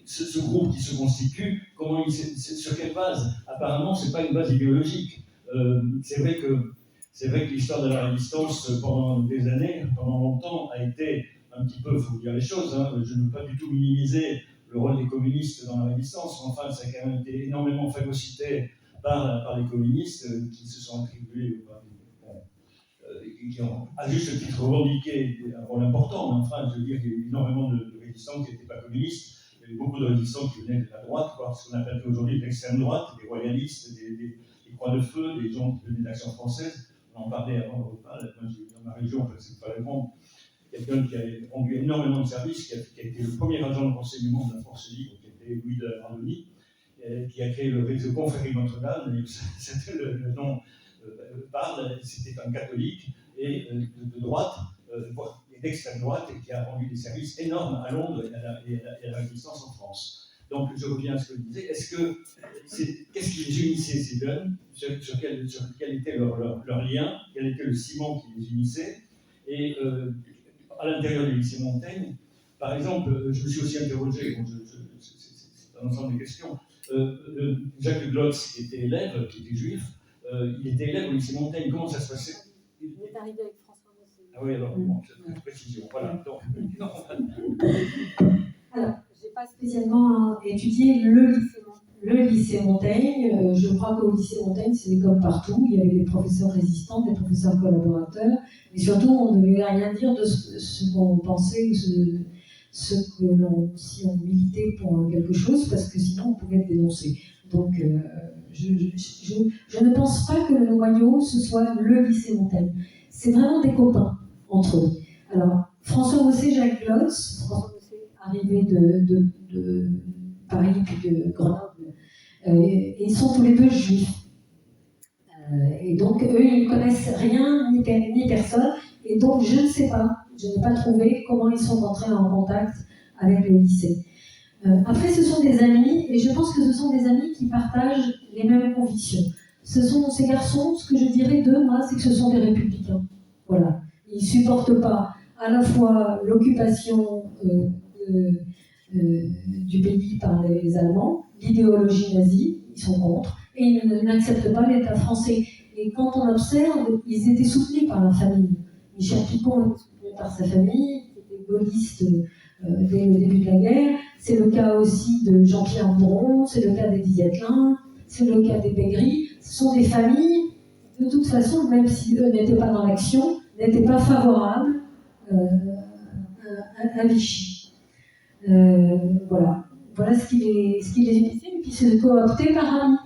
Ce groupe qui se constitue, sur quelle base? Apparemment, ce n'est pas une base idéologique. C'est vrai que l'histoire de la résistance, pendant des années, pendant longtemps, a été un petit peu, il faut dire les choses, hein, je ne veux pas du tout minimiser le rôle des communistes dans la résistance, mais enfin, ça a quand même été énormément phagocyté par les communistes qui se sont attribués, qui ont à juste titre revendiqué un rôle important, mais enfin, je veux dire qu'il y a eu énormément de résistants qui n'étaient pas communistes. Il y a eu beaucoup de résistants qui venaient de la droite, ce qu'on appelle aujourd'hui l'extrême droite, des royalistes, des croix de feu, des gens qui venaient de l'Action française. On en parlait avant le repas. Moi, dans ma région, en fait, c'est pas le monde. Quelqu'un qui a rendu énormément de services, qui a été le premier agent de renseignement de la Force libre, qui était Louis de la Grandoni, qui a créé le réseau Confrérie Notre-Dame, c'était le nom parle, c'était un catholique et de droite, et d'extrême droite, et qui a rendu des services énormes à Londres et à la résistance en France. Donc je reviens à ce que je disais, qu'est-ce qui les unissait ces jeunes, sur quel était leur lien, quel était le ciment qui les unissait, et à l'intérieur du lycée Montaigne, par exemple, je me suis aussi interrogé, c'est un ensemble de questions, Jacques Glotz, qui était élève, qui était juif, il était élève au lycée Montaigne. Comment ça se passait? Il est arrivé avec François Mossé. Ah oui, alors, bon, cette précision. Voilà. Donc, alors, je n'ai pas spécialement étudié le lycée Montaigne. Je crois qu'au lycée Montaigne, c'était comme partout. Il y avait des professeurs résistants, des professeurs collaborateurs. Et surtout, on ne devait rien dire de ce qu'on pensait ou si on militait pour quelque chose, parce que sinon, on pouvait être dénoncé. Donc, je ne pense pas que le noyau, ce soit le lycée Montaigne. C'est vraiment des copains entre eux. Alors, François Mossé, Jacques Glotz, François Mossé, arrivé de Paris puis de Grenoble, ils sont tous les deux juifs. Et donc, eux, ils ne connaissent rien ni personne. Et donc, je ne sais pas, je n'ai pas trouvé comment ils sont entrés en contact avec le lycée. Après, ce sont des amis, et je pense que ce sont des amis qui partagent les mêmes convictions. Ce sont ces garçons, ce que je dirais d'eux, moi, c'est que ce sont des républicains. Voilà. Ils ne supportent pas à la fois l'occupation du pays par les Allemands, l'idéologie nazie, ils sont contre, et ils n'acceptent pas l'État français. Et quand on observe, ils étaient soutenus par leur famille. Michel Picon était soutenu par sa famille, qui était gaulliste dès le début de la guerre. C'est le cas aussi de Jean-Pierre Bourron, c'est le cas des Diatlin, c'est le cas des Bégris. Ce sont des familles, de toute façon, même si eux n'étaient pas dans l'action, n'étaient pas favorables à Vichy. Voilà ce qui les unissait, et puis c'est coopté par amis.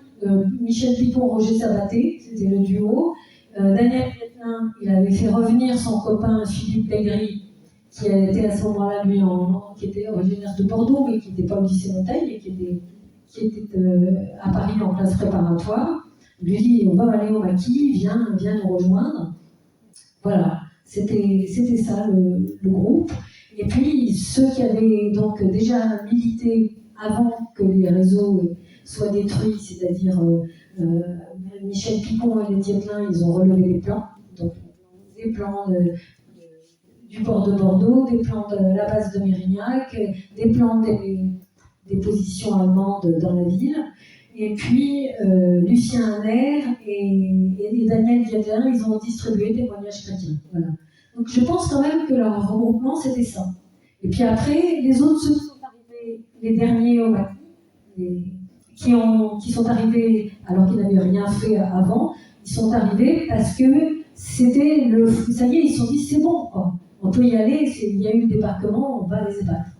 Michel Picon, Roger Sabaté, c'était le duo. Daniel Diatlin, il avait fait revenir son copain Philippe Bégris, qui était à ce moment-là, lui, qui était originaire de Bordeaux, mais qui n'était pas au lycée Montaigne, et qui était qui était à Paris en classe préparatoire. Il lui dit, on va aller au maquis, viens nous rejoindre. Voilà, c'était ça le groupe. Et puis, ceux qui avaient donc déjà milité avant que les réseaux soient détruits, c'est-à-dire Michel Picon et les Dietlin, ils ont relevé les plans. Donc, des plans du port de Bordeaux, des plans de la base de Mérignac, des plans des positions allemandes dans la ville. Et puis, Lucien Haner et Daniel Dietlin, ils ont distribué des témoignages chrétiens. Voilà. Donc, je pense quand même que leur regroupement, c'était ça. Et puis après, les autres, ceux qui sont arrivés, les derniers au maquis, qui sont arrivés alors qu'ils n'avaient rien fait avant, ils sont arrivés parce que c'était ça y est, ils se sont dit c'est bon, quoi. On peut y aller, il y a eu le débarquement, on va les abattre.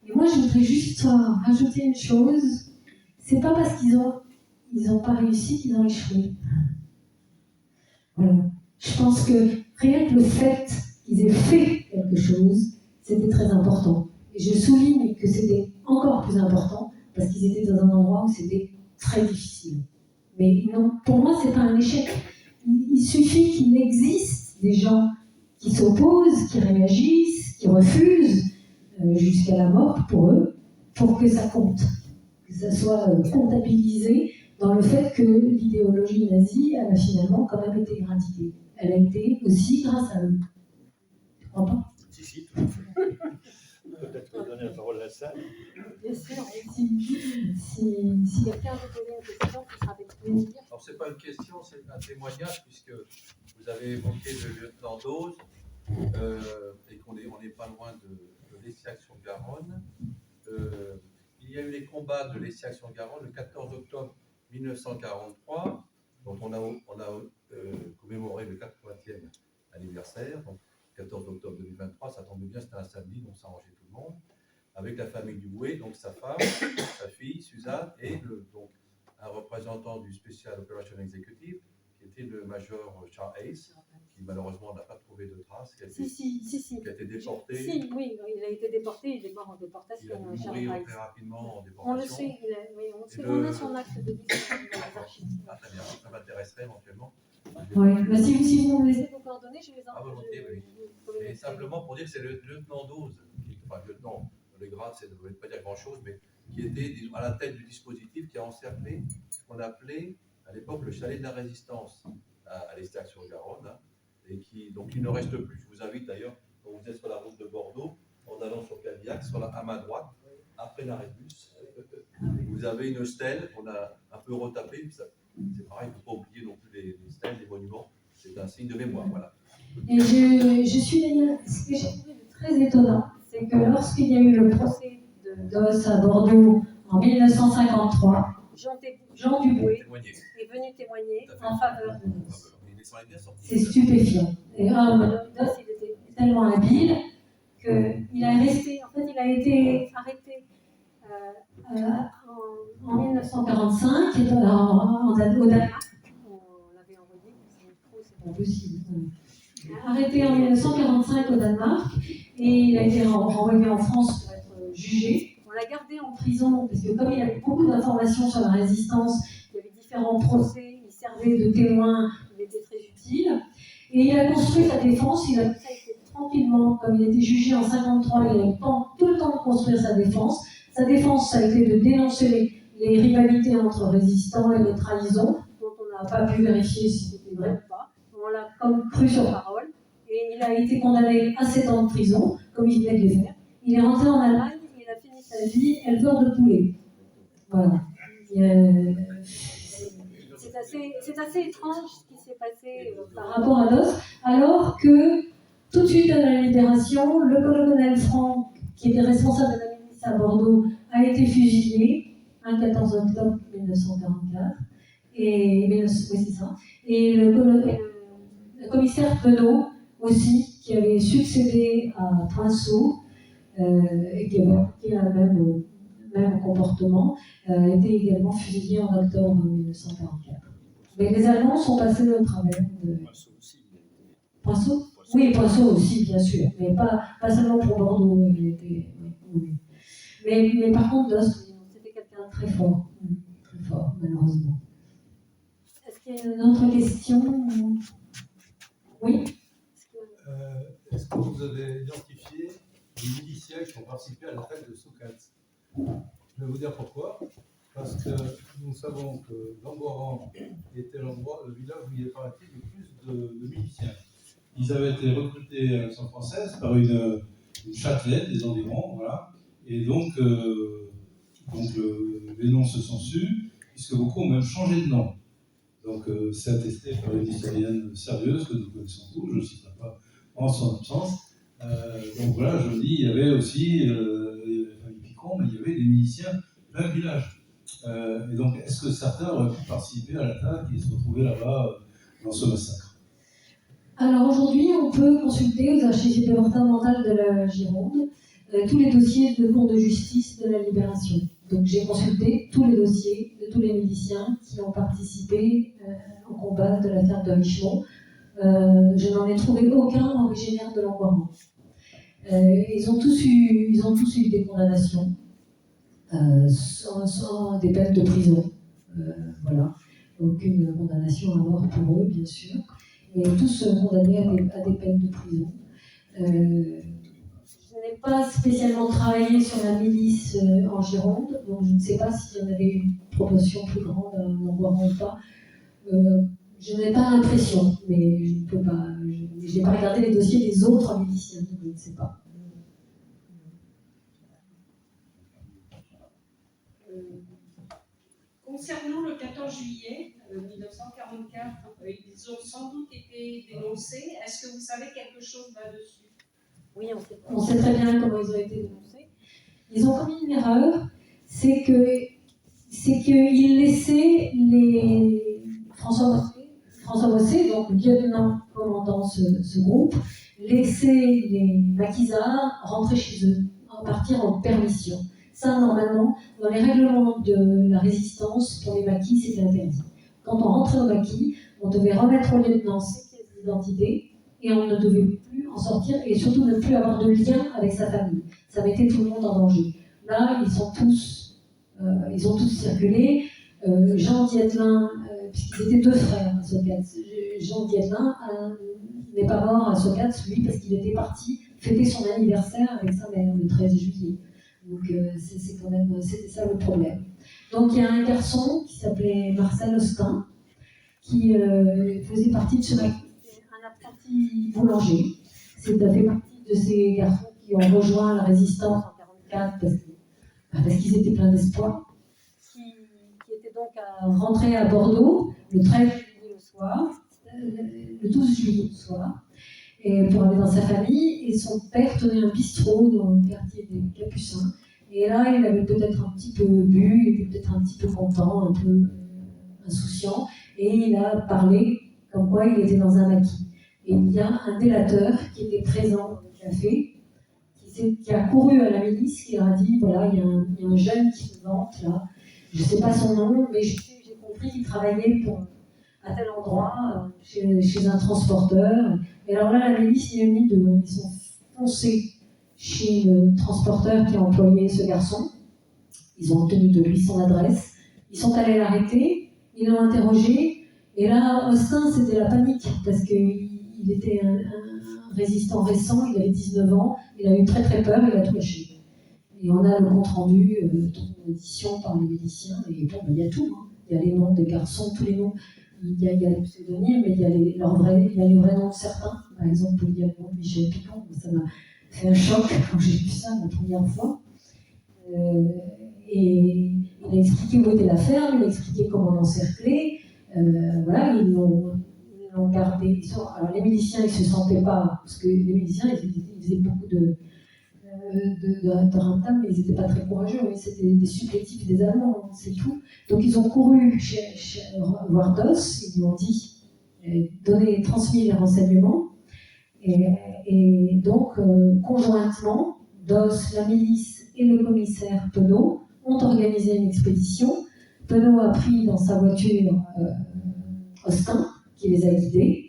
Et moi, je voudrais juste rajouter une chose, c'est pas parce qu'ils ont pas réussi qu'ils ont échoué. Voilà. Je pense que rien que le fait qu'ils aient fait quelque chose, c'était très important. Et je souligne que c'était encore plus important parce qu'ils étaient dans un endroit où c'était très difficile. Mais non, pour moi, c'est pas un échec. Il suffit qu'il existe des gens qui s'opposent, qui réagissent, qui refusent, jusqu'à la mort pour eux, pour que ça compte, que ça soit comptabilisé dans le fait que l'idéologie nazie, elle a finalement quand même été éradiquée. Elle a été aussi grâce à eux. Tu crois pas ? Si, tout à fait. Peut-être donner la parole à la salle. Bien sûr, si quelqu'un veut poser une question, ce sera avec plaisir. Alors, ce n'est pas une question, c'est un témoignage, puisque vous avez évoqué le lieutenant Dose, et qu'on n'est pas loin de l'Essiac-sur-Garonne. Il y a eu les combats de l'Essiac-sur-Garonne le 14 octobre 1943, dont on a commémoré le 80e anniversaire. Donc, 14 octobre 2023, ça tombe bien, c'était un samedi, donc ça arrangeait tout le monde, avec la famille Duboué, donc sa femme, sa fille, Suzanne, et donc un représentant du Special Operation Executive, qui était le major Charles Hayes, qui malheureusement n'a pas trouvé de traces, qui a été déporté. Oui, il a été déporté, il est mort en déportation. Il a dû mourir très rapidement en déportation. On le sait, on a son acte de déportation dans les archives. Ah, très bien, ça m'intéresserait éventuellement. Oui, mais si vous me laissez vos coordonnées, je les envoie. Ah, volontiers, oui. Et simplement pour dire que c'est le lieutenant Dose, enfin lieutenant, le grade, ça ne veut pas dire grand-chose, mais qui était à la tête du dispositif qui a encerclé ce qu'on appelait à l'époque le chalet de la Résistance à l'Estac-sur-Garonne, hein, et donc il ne reste plus. Je vous invite d'ailleurs, quand vous êtes sur la route de Bordeaux, en allant sur Cadillac, à ma droite, après l'arrêt de bus, vous avez une stèle qu'on a un peu retapée. C'est pareil, il ne faut pas oublier non plus les stèles, les monuments. C'est un signe de mémoire, voilà. Et je suis d'ailleurs, ce que j'ai trouvé de très étonnant, c'est que lorsqu'il y a eu le procès de Doss à Bordeaux en 1953, Jean Duboué est venu témoigner en faveur de Doss. C'est stupéfiant. Et Doss, il était tellement habile qu'il a été arrêté en 1945 au Danemark. On l'avait envoyé, c'est pas possible. Arrêté en 1945 au Danemark et il a été renvoyé en France pour être jugé. On l'a gardé en prison parce que comme il avait beaucoup d'informations sur la résistance, il y avait différents procès, il servait de témoin, il était très utile. Et il a construit sa défense, il a fait ça tranquillement, comme il était jugé en 1953, il a eu tout le temps de construire sa défense. Sa défense, ça a été de dénoncer les rivalités entre résistants et les trahisons, dont on n'a pas pu vérifier si c'était vrai ou pas. On l'a comme cru sur parole. Et il a été condamné à 7 ans de prison, comme il venait de les faire. Il est rentré en Allemagne et il a fini sa vie éleveur de poulets. Voilà. C'est assez étrange ce qui s'est passé par rapport à Doss, alors que tout de suite à la Libération, le colonel Franck, qui était responsable de la milice à Bordeaux, a été fusillé le 14 octobre 1944. Oui, c'est ça. Et le commissaire Penaud aussi, qui avait succédé à Poinceau, et qui a le même comportement, a été également fusillé en octobre 1944. Mais les Allemands sont passés au travers de... Poinceau ? Oui, Poinceau aussi, bien sûr, mais pas seulement pour Bordeaux. Mais par contre, Doss, c'était quelqu'un de très fort, malheureusement. Est-ce qu'il y a une autre question? Oui. Est-ce que vous avez identifié les miliciens qui ont participé à l'attaque de Soukhat? Je vais vous dire pourquoi. Parce que nous savons que Langoiran était le village où il y avait paraît-il le plus de miliciens. Ils avaient été recrutés à l'Action française par une châtelaine des environs, voilà. Et donc les noms se sont sus, puisque beaucoup ont même changé de nom. Donc c'est attesté par une historienne sérieuse que nous connaissons tous, je ne citerai pas en son absence. Donc voilà, je dis, il y avait aussi Picon, mais il y avait des miliciens d'un village. Et donc, est-ce que certains auraient pu participer à l'attaque et se retrouver là-bas dans ce massacre? Alors aujourd'hui, on peut consulter aux archives départementales de la Gironde tous les dossiers de cours de justice de la Libération. Donc j'ai consulté tous les dossiers de tous les miliciens qui ont participé au combat de l'affaire de Richemont. Je n'en ai trouvé aucun originaire de Langoiran. Ils ont tous eu des condamnations, sans des peines de prison. Voilà. Aucune condamnation à mort pour eux, bien sûr. Mais tous condamnés à des peines de prison. Je n'ai pas spécialement travaillé sur la milice en Gironde, donc je ne sais pas s'il y en avait une proportion plus grande à Langoiran ou pas. Je n'ai pas l'impression, mais je ne peux pas. Je n'ai pas regardé les dossiers des autres miliciens, donc je ne sais pas. Concernant le 14 juillet 1944, ils ont sans doute été dénoncés. Est-ce que vous savez quelque chose là-dessus? Oui, on sait très bien comment ils ont été dénoncés. Ils ont commis une erreur, c'est qu'ils laissaient François Bossé, donc lieutenant commandant ce groupe, laisser les maquisards rentrer chez eux, partir en permission. Ça, normalement, dans les règlements de la résistance, pour les maquis, c'était interdit. Quand on rentrait au maquis, on devait remettre au lieutenant ses pièces d'identité et on ne devait plus en sortir et surtout ne plus avoir de lien avec sa famille. Ça mettait tout le monde en danger. Là, ils ont tous circulé. Jean Dietlin, puisqu'ils étaient deux frères à Socat, Jean Dietlin n'est pas mort à Socat, lui, parce qu'il était parti fêter son anniversaire avec sa mère le 13 juillet. Donc c'était ça le problème. Donc il y a un garçon qui s'appelait Marcel Austin, qui faisait partie de ce maquis, un apprenti boulanger. C'est fait partie de ces garçons qui ont rejoint la résistance en 1944 parce qu'ils étaient pleins d'espoir, qui étaient donc rentrés à Bordeaux le 13 juillet au soir, le 12 juillet au soir, et pour aller dans sa famille, et son père tenait un bistrot dans le quartier des Capucins. Et là, il avait peut-être un petit peu bu, il était peut-être un petit peu content, un peu insouciant, et il a parlé comme quoi il était dans un maquis. Et il y a un délateur qui était présent dans le café, qui a couru à la milice, qui leur a dit, voilà, il y a un jeune qui se vante là, je ne sais pas son nom, mais j'ai compris qu'il travaillait à tel endroit, chez un transporteur. Et alors là, la milice, ils sont foncés chez le transporteur qui a employé ce garçon. Ils ont obtenu de lui son adresse. Ils sont allés l'arrêter, ils l'ont interrogé. Et là, Austin, c'était la panique, parce qu'il était un résistant récent, il avait 19 ans, il a eu très très peur, il a tout lâché. Et on a le compte-rendu, toute une audition par les miliciens, et bon, il y a tout. Hein. Il y a les noms des garçons, tous les noms. Il y a les pseudonymes, mais il y a les vrais noms de certains. Par exemple, il y a le nom de Michel Picon. Ça m'a fait un choc quand j'ai vu ça la première fois. Et il a expliqué où était la ferme, il a expliqué comment l'encercler. Voilà, ils l'ont gardé. Alors les miliciens, ils ne se sentaient pas, parce que les miliciens, ils faisaient beaucoup de ramtam, mais ils n'étaient pas très courageux. Oui, c'était des supplétifs des Allemands, c'est tout. Donc ils ont couru voir Doss, ils lui ont dit, transmis les renseignements. Et donc, conjointement, Doss, la milice et le commissaire Penaud ont organisé une expédition. Penaud a pris dans sa voiture Austin, qui les a guidés.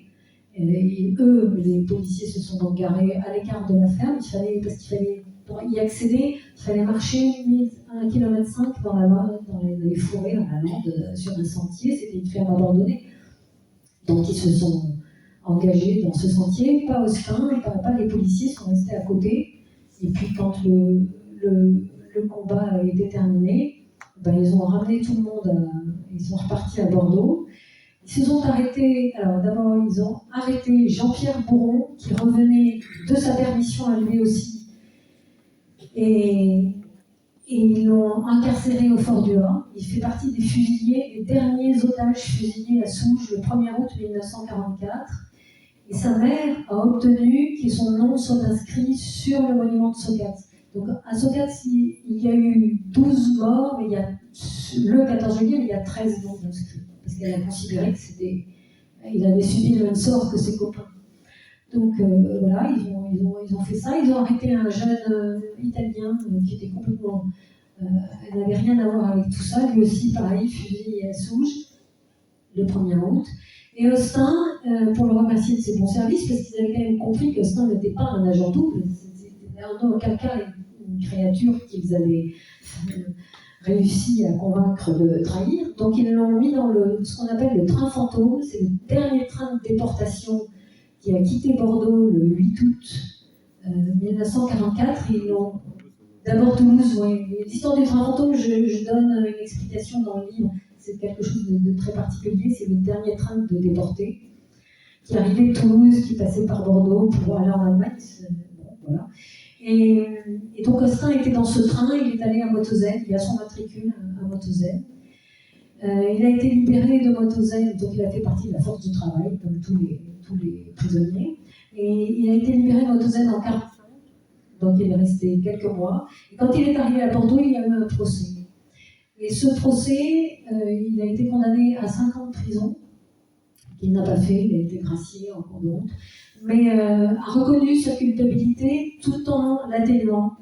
Et eux, les policiers, se sont donc garés à l'écart de la ferme, parce qu'il fallait pour y accéder, il fallait marcher 1,5 km dans les forêts, dans la lande, sur un sentier. C'était une ferme abandonnée. Donc ils se sont engagés dans ce sentier, pas Austin, pas les policiers sont restés à côté. Et puis quand le combat a été terminé, ben, ils ont ramené tout le monde, ils sont repartis à Bordeaux. Ils se sont arrêtés, alors d'abord ils ont arrêté Jean-Pierre Bourron, qui revenait de sa permission à lui aussi, et ils l'ont incarcéré au Fort du Havre. Il fait partie des fusillés, les derniers otages fusillés à Souges le 1er août 1944. Et sa mère a obtenu que son nom soit inscrit sur le monument de Socat. Donc à Socat, il y a eu 12 morts, mais le 14 juillet, il y a 13 noms inscrits. Parce qu'elle a considéré qu'il avait subi le même sort que ses copains. Donc voilà, ils ont fait ça. Ils ont arrêté un jeune Italien qui était complètement... elle n'avait rien à voir avec tout ça. Lui aussi, pareil, fusillé à Souges, le 1er août. Et Austin, pour le remercier de ses bons services, parce qu'ils avaient quand même compris qu'Austin n'était pas un agent double, c'était en aucun cas une créature qu'ils avaient réussi à convaincre de trahir. Donc ils l'ont mis dans ce qu'on appelle le train fantôme. C'est le dernier train de déportation qui a quitté Bordeaux le 8 août 1944. Ils l'ont d'abord Toulouse. Ouais. L'histoire du train fantôme, je donne une explication dans le livre. C'est quelque chose de très particulier. C'est le dernier train de déportés qui arrivait de Toulouse, qui passait par Bordeaux pour aller en Allemagne. Bon, voilà. Et donc Austin était dans ce train, il est allé à Mauthausen, il a son matricule à Mauthausen. Il a été libéré de Mauthausen, donc il a fait partie de la force du travail, comme tous les prisonniers. Et il a été libéré de Mauthausen en 1945, donc il est resté quelques mois. Et quand il est arrivé à Bordeaux, il y a eu un procès. Et ce procès, il a été condamné à 5 ans de prison, qu'il n'a pas fait, il a été gracié en cours de route, mais a reconnu sa culpabilité tout en l'atténuant,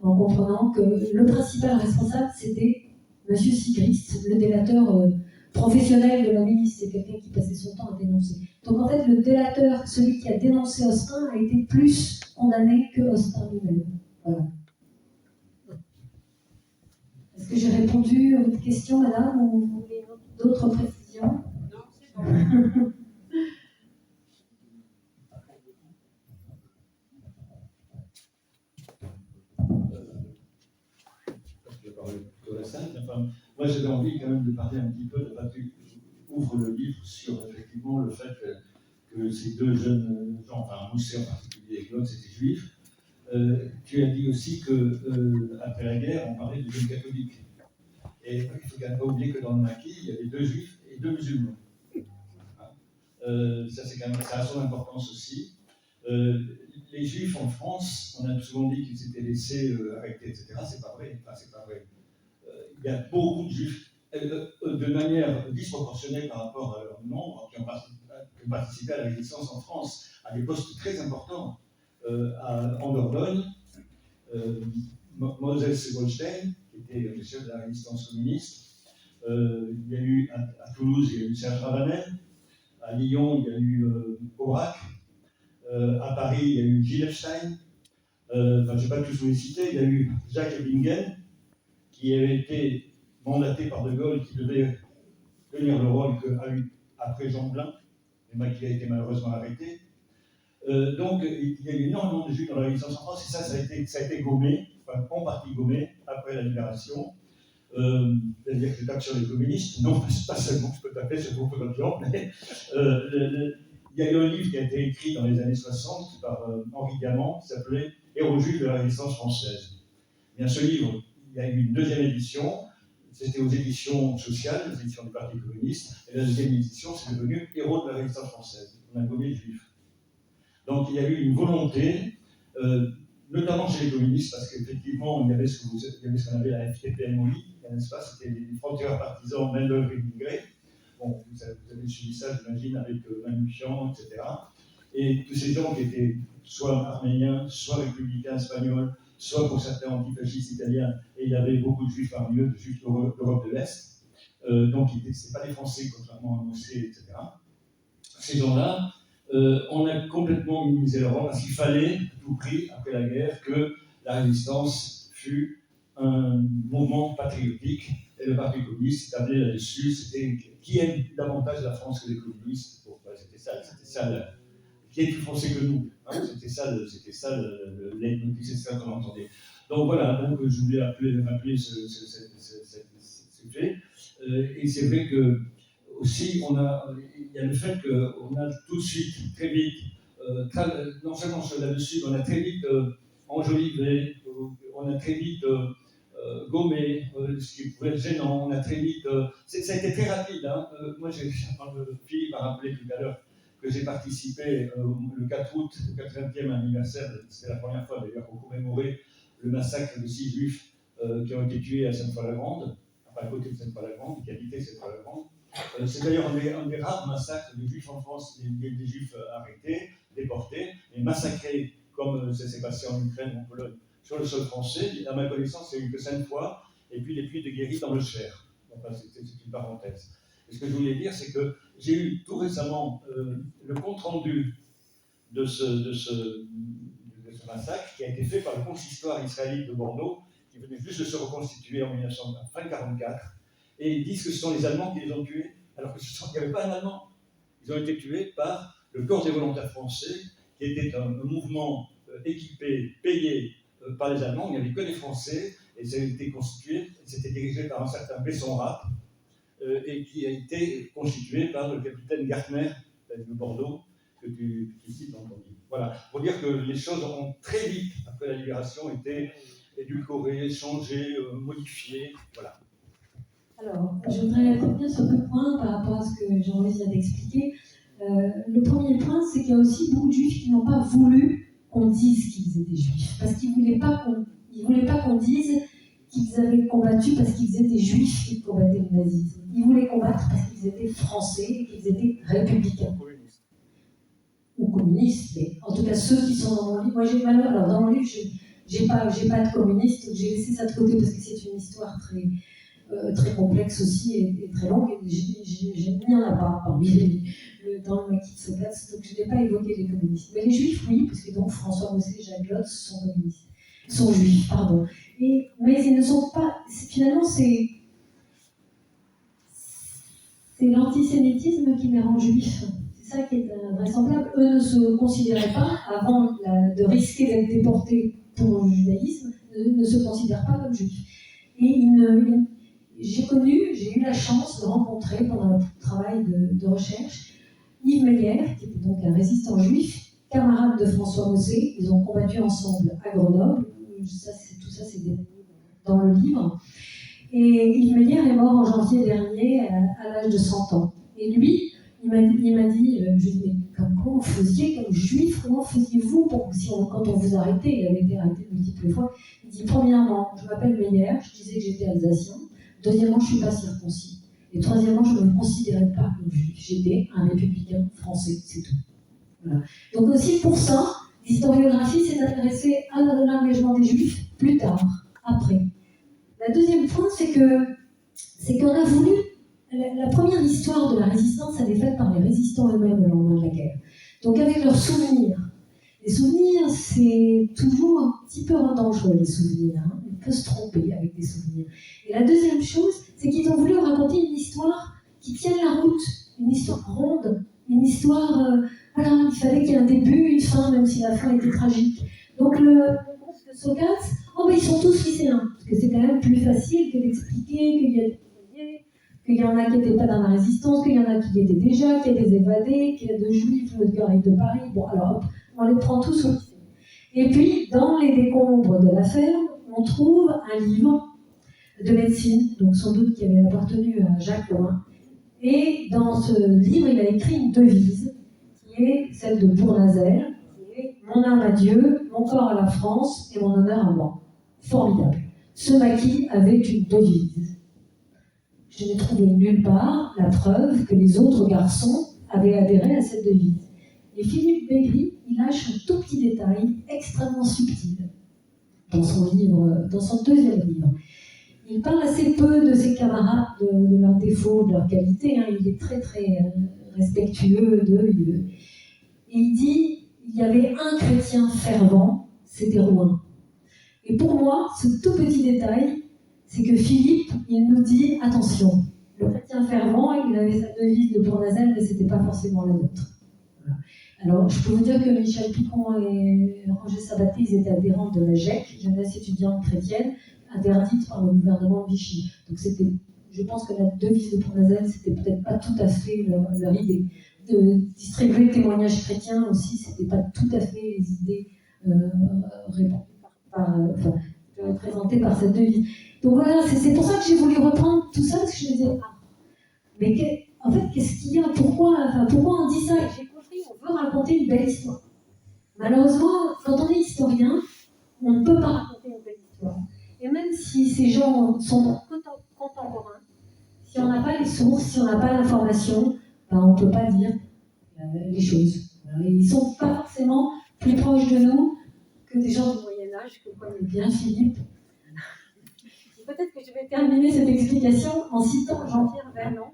en comprenant que le principal responsable, c'était M. Sigrist, le délateur professionnel de la milice. C'est quelqu'un qui passait son temps à dénoncer. Donc en fait, le délateur, celui qui a dénoncé Austin, a été plus condamné que Austin lui-même. Voilà. Est-ce que j'ai répondu à votre question, madame, ou vous voulez d'autres précisions? Non, c'est bon. Enfin, moi, j'avais envie quand même de parler un petit peu, ouvre le livre sur effectivement le fait que ces deux jeunes gens, enfin Mousset en particulier et Claude, c'était juif. Tu as dit aussi qu'après la guerre, on parlait de jeunes catholiques. Et il ne faut quand même pas oublier que dans le maquis, il y avait 2 juifs et 2 musulmans. Ça, c'est quand même ça a son importance aussi. Les juifs en France, on a souvent dit qu'ils s'étaient laissés arrêter, etc. C'est pas vrai. Enfin, c'est pas vrai. Il y a beaucoup de juifs, de manière disproportionnée par rapport à leur nombre, qui ont participé à la résistance en France, à des postes très importants. En Dordogne, Moses Goldstein, qui était le chef de la résistance communiste. Il y a eu à Toulouse, il y a eu Serge Ravanel. À Lyon, il y a eu Aubrac. À Paris, il y a eu Gilles Epstein. Je ne vais pas tous vous les citer. Il y a eu Jacques Ebingen, qui avait été mandaté par De Gaulle, qui devait tenir le rôle qu'a eu après Jean Blin, mais qui a été malheureusement arrêté. Donc, il y a eu énormément de juifs dans la résistance en France, et ça a été gommé, enfin, en partie gommé, après la libération. C'est-à-dire que je tape sur les communistes, non, pas seulement, je peux taper sur beaucoup d'autres gens, mais il y a eu un livre qui a été écrit dans les années 60 par Henri Diamant, qui s'appelait « Héros juifs de la résistance française ». Bien, ce livre, il y a eu une deuxième édition, c'était aux éditions sociales, les éditions du Parti communiste, et la deuxième édition, c'est devenu « Héros de la résistance française ». On a gommé les juifs. Donc il y a eu une volonté, notamment chez les communistes, parce qu'effectivement, il y avait ce qu'on appelait la FTP-MOI, n'est-ce pas? C'était les frontières partisans, main-d'œuvre immigrée. Bon, vous avez suivi ça, j'imagine, avec Manouchian, etc. Et tous ces gens qui étaient soit arméniens, soit républicains espagnols, soit pour certains antifascistes italiens, et il y avait beaucoup de juifs parmi eux, de juifs d'Europe de l'Est. Donc, ce n'étaient pas des Français, contrairement à Mousset, etc. Ces gens-là, on a complètement minimisé leur rôle parce qu'il fallait, à tout prix, après la guerre, que la résistance fut un mouvement patriotique, et le Parti communiste s'est appelé là-dessus, c'était qui aime davantage la France que les communistes. Bon, c'était ça qui est plus français que nous. Hein, c'était ça le leitmotiv, c'est ça qu'on entendait. Donc voilà, donc je voulais rappeler ce fait. Et c'est vrai que aussi, il y a le fait qu'on a tout de suite, très vite, non seulement là-dessus, on a très vite enjolivé, on a très vite gommé ce qui pouvait être gênant, on a très vite. Ça a été très rapide. Hein. Moi, Philippe a rappelé tout à l'heure que j'ai participé le 4 août, au 80e anniversaire, c'était la première fois d'ailleurs pour commémorer le massacre de 6 juifs qui ont été tués à Sainte-Foy-la-Grande, enfin à côté de Sainte-Foy-la-Grande, qui habitaient Sainte-Foy-la-Grande. C'est d'ailleurs un des rares massacres de juifs en France, des juifs arrêtés, déportés, et massacrés, comme ça s'est passé en Ukraine, en Pologne, sur le sol français. À ma connaissance, il n'y a eu que 5 fois, et puis les puits de Guéry dans le Cher. Enfin, c'est une parenthèse. Et ce que je voulais dire, c'est que j'ai eu tout récemment le compte-rendu de ce massacre qui a été fait par le consistoire israélite de Bordeaux, qui venait juste de se reconstituer en 1944, et ils disent que ce sont les Allemands qui les ont tués, alors qu'il n'y avait pas un Allemand. Ils ont été tués par le Corps des volontaires français, qui était un mouvement équipé, payé par les Allemands. Il n'y avait que des Français, et ça a été constitué, c'était dirigé par un certain Besson-Rapp, et qui a été constitué par le capitaine Gartner de Bordeaux, que tu cites dans ton livre. Voilà, pour dire que les choses ont très vite, après la libération, été édulcorées, changées, modifiées. Voilà. Alors, je voudrais revenir sur 2 points par rapport à ce que Jean-Louis vient d'expliquer. Le premier point, c'est qu'il y a aussi beaucoup de juifs qui n'ont pas voulu qu'on dise qu'ils étaient juifs, parce qu'ils ne voulaient pas qu'on dise qu'ils avaient combattu parce qu'ils étaient juifs qui combattaient le nazisme. Ils voulaient combattre parce qu'ils étaient français et qu'ils étaient républicains. Ou communistes, mais en tout cas ceux qui sont dans mon livre. Moi, j'ai malheur, alors dans mon livre, j'ai pas de communistes, donc j'ai laissé ça de côté parce que c'est une histoire très complexe aussi et très longue. Il n'y en a pas parmi dans le maquis de Socrates, donc je n'ai pas évoqué les communistes. Mais les juifs, oui, parce que donc François Mosset et Jacques Lotz sont juifs, pardon. Mais ils ne sont pas. Finalement, c'est l'antisémitisme qui les rend juifs. C'est ça qui est invraisemblable. Eux ne se considéraient pas, avant de risquer d'être déportés pour le judaïsme, ne se considèrent pas comme juifs. Et j'ai eu la chance de rencontrer pendant le travail de recherche Yves Meyer, qui était donc un résistant juif, camarade de François Mosset. Ils ont combattu ensemble à Grenoble. Tout ça, c'est dans le livre. Et Yves Meyer est mort en janvier dernier à l'âge de 100 ans. Et lui, il m'a dit, je lui ai dit, mais comment vous faisiez comme juif, comment faisiez-vous quand on vous arrêtait, il avait été arrêté de multiples fois. Il dit, premièrement, je m'appelle Meyer, je disais que j'étais alsacien. Deuxièmement, je ne suis pas circoncis. Et troisièmement, je ne me considérais pas comme juif. J'étais un républicain français, c'est tout. Voilà. Donc aussi pour ça, l'historiographie s'est intéressée à l'engagement des juifs plus tard, après. La deuxième point, c'est qu'on a voulu. La première histoire de la résistance, elle est faite par les résistants eux-mêmes au lendemain de la guerre. Donc avec leurs souvenirs. Les souvenirs, c'est toujours un petit peu dangereux, les souvenirs. Hein. On peut se tromper avec des souvenirs. Et la deuxième chose, c'est qu'ils ont voulu raconter une histoire qui tienne la route, une histoire ronde, une histoire... voilà, il fallait qu'il y ait un début, une fin, même si la fin était tragique. Donc le groupe de Socrates, ils sont tous lycéens, parce que c'est quand même plus facile que d'expliquer qu'il y en a qui n'étaient pas dans la résistance, qu'il y en a qui y étaient déjà, qu'il y a des évadés, qu'il y a deux juifs qui arrivent de Paris. Bon, alors hop, on les prend tous au lycée. Et puis, dans les décombres de la ferme, on trouve un livre de médecine, donc sans doute qui avait appartenu à Jacques Loin. Et dans ce livre, il a écrit une devise, qui est celle de Bournazel, qui est « Mon âme à Dieu, mon corps à la France et mon honneur à moi ». Formidable. Ce maquis avait une devise. Je n'ai trouvé nulle part la preuve que les autres garçons avaient adhéré à cette devise. Et Philippe Bégri, il lâche un tout petit détail extrêmement subtil dans son livre, dans son deuxième livre. Il parle assez peu de ses camarades, de leurs défauts, de leurs qualités. Hein. Il est très très respectueux d'eux. Et il dit, il y avait un chrétien fervent, c'était Rouen. Et pour moi, ce tout petit détail, c'est que Philippe, il nous dit « Attention, le chrétien fervent, il avait sa devise de Bournazel, mais ce n'était pas forcément la nôtre. » Voilà. Alors, je peux vous dire que Michel Picon et Roger Sabaté, ils étaient adhérents de la GEC, Jeunesse étudiante chrétienne, interdite par le gouvernement de Vichy. Donc c'était, je pense que la devise de Bournazel, c'était peut-être pas tout à fait leur idée. De distribuer le témoignage chrétien aussi, c'était pas tout à fait les idées présentées par cette devise. Donc voilà, c'est pour ça que j'ai voulu reprendre tout ça, parce que je me disais, mais en fait, qu'est-ce qu'il y a, pourquoi on dit ça? Et j'ai compris, on veut raconter une belle histoire. Malheureusement, quand on est historien, on ne peut pas raconter une belle histoire. Et même si ces gens sont contemporains, si on n'a pas les sources, si on n'a pas l'information, on ne peut pas dire les choses. Ils ne sont pas forcément plus proches de nous que des gens du Moyen-Âge, que connaît bien Philippe. Peut-être que je vais terminer cette explication en citant Jean-Pierre Vernon,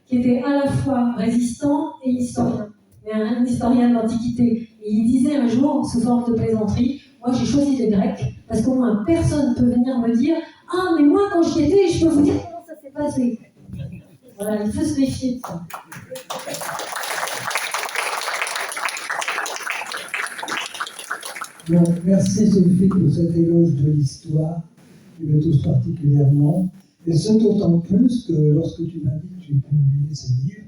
qui était à la fois résistant et historien, mais un historien de l'Antiquité. Et il disait un jour, sous forme de plaisanterie, moi j'ai choisi les Grecs, parce qu'au moins personne ne peut venir me dire « Ah, mais moi quand j'y étais, je peux vous dire comment ça s'est passé. » Voilà, il faut se méfier de ça. Donc, merci Sophie pour cet éloge de l'histoire, qui me touche particulièrement. Et ce d'autant plus que lorsque tu m'as dit que tu publiais ce livre,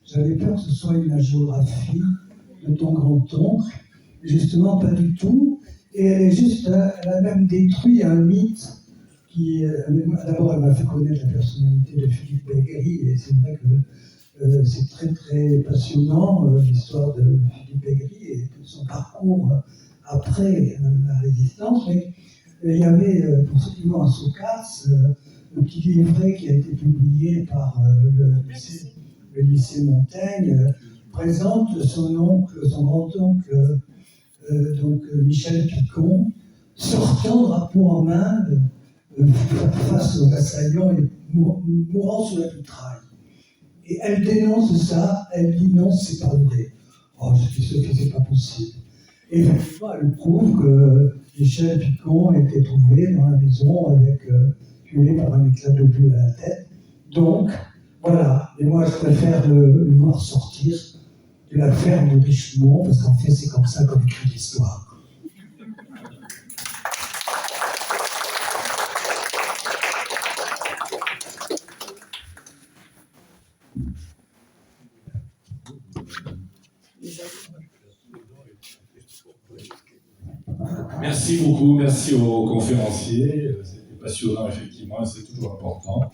j'avais peur que ce soit une agiographie de ton grand-oncle. Justement, pas du tout. Et elle a même détruit un mythe qui, d'abord, elle m'a fait connaître la personnalité de Philippe Bégri, et c'est vrai que c'est très très passionnant, l'histoire de Philippe Bégri et de son parcours après la résistance. Mais il y avait, pour ceux qui vont à Soukas, le petit livret qui a été publié par le lycée Montaigne, présente son grand-oncle, donc Michel Picon, sortant drapeau en main face aux assaillants et mourant sous la mitraille. Et elle dénonce ça, elle dit non, c'est pas vrai. Oh, je suis sûr que c'est pas possible. Et effectivement, elle prouve que Michel Picon a été trouvé dans la maison tué par un éclat de but à la tête. Donc, voilà. Et moi, je préfère le voir sortir de la ferme de Richemont, parce qu'en fait, c'est comme ça qu'on écrit l'histoire. Merci beaucoup, merci aux conférenciers. C'était passionnant, effectivement, et c'est toujours important.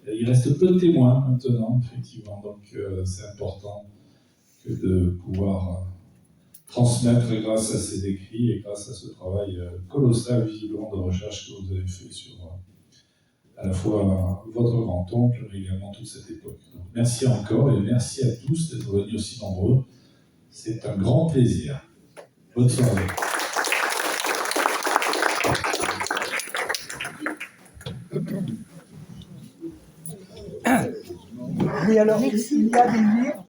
Il reste peu de témoins maintenant, effectivement, donc c'est important que de pouvoir transmettre grâce à ces écrits et grâce à ce travail colossal, visiblement, de recherche que vous avez fait sur à la fois votre grand-oncle, mais également toute cette époque. Donc, merci encore et merci à tous d'être venus aussi nombreux. C'est un grand plaisir. Bonne soirée. Oui, alors, il y a des livres.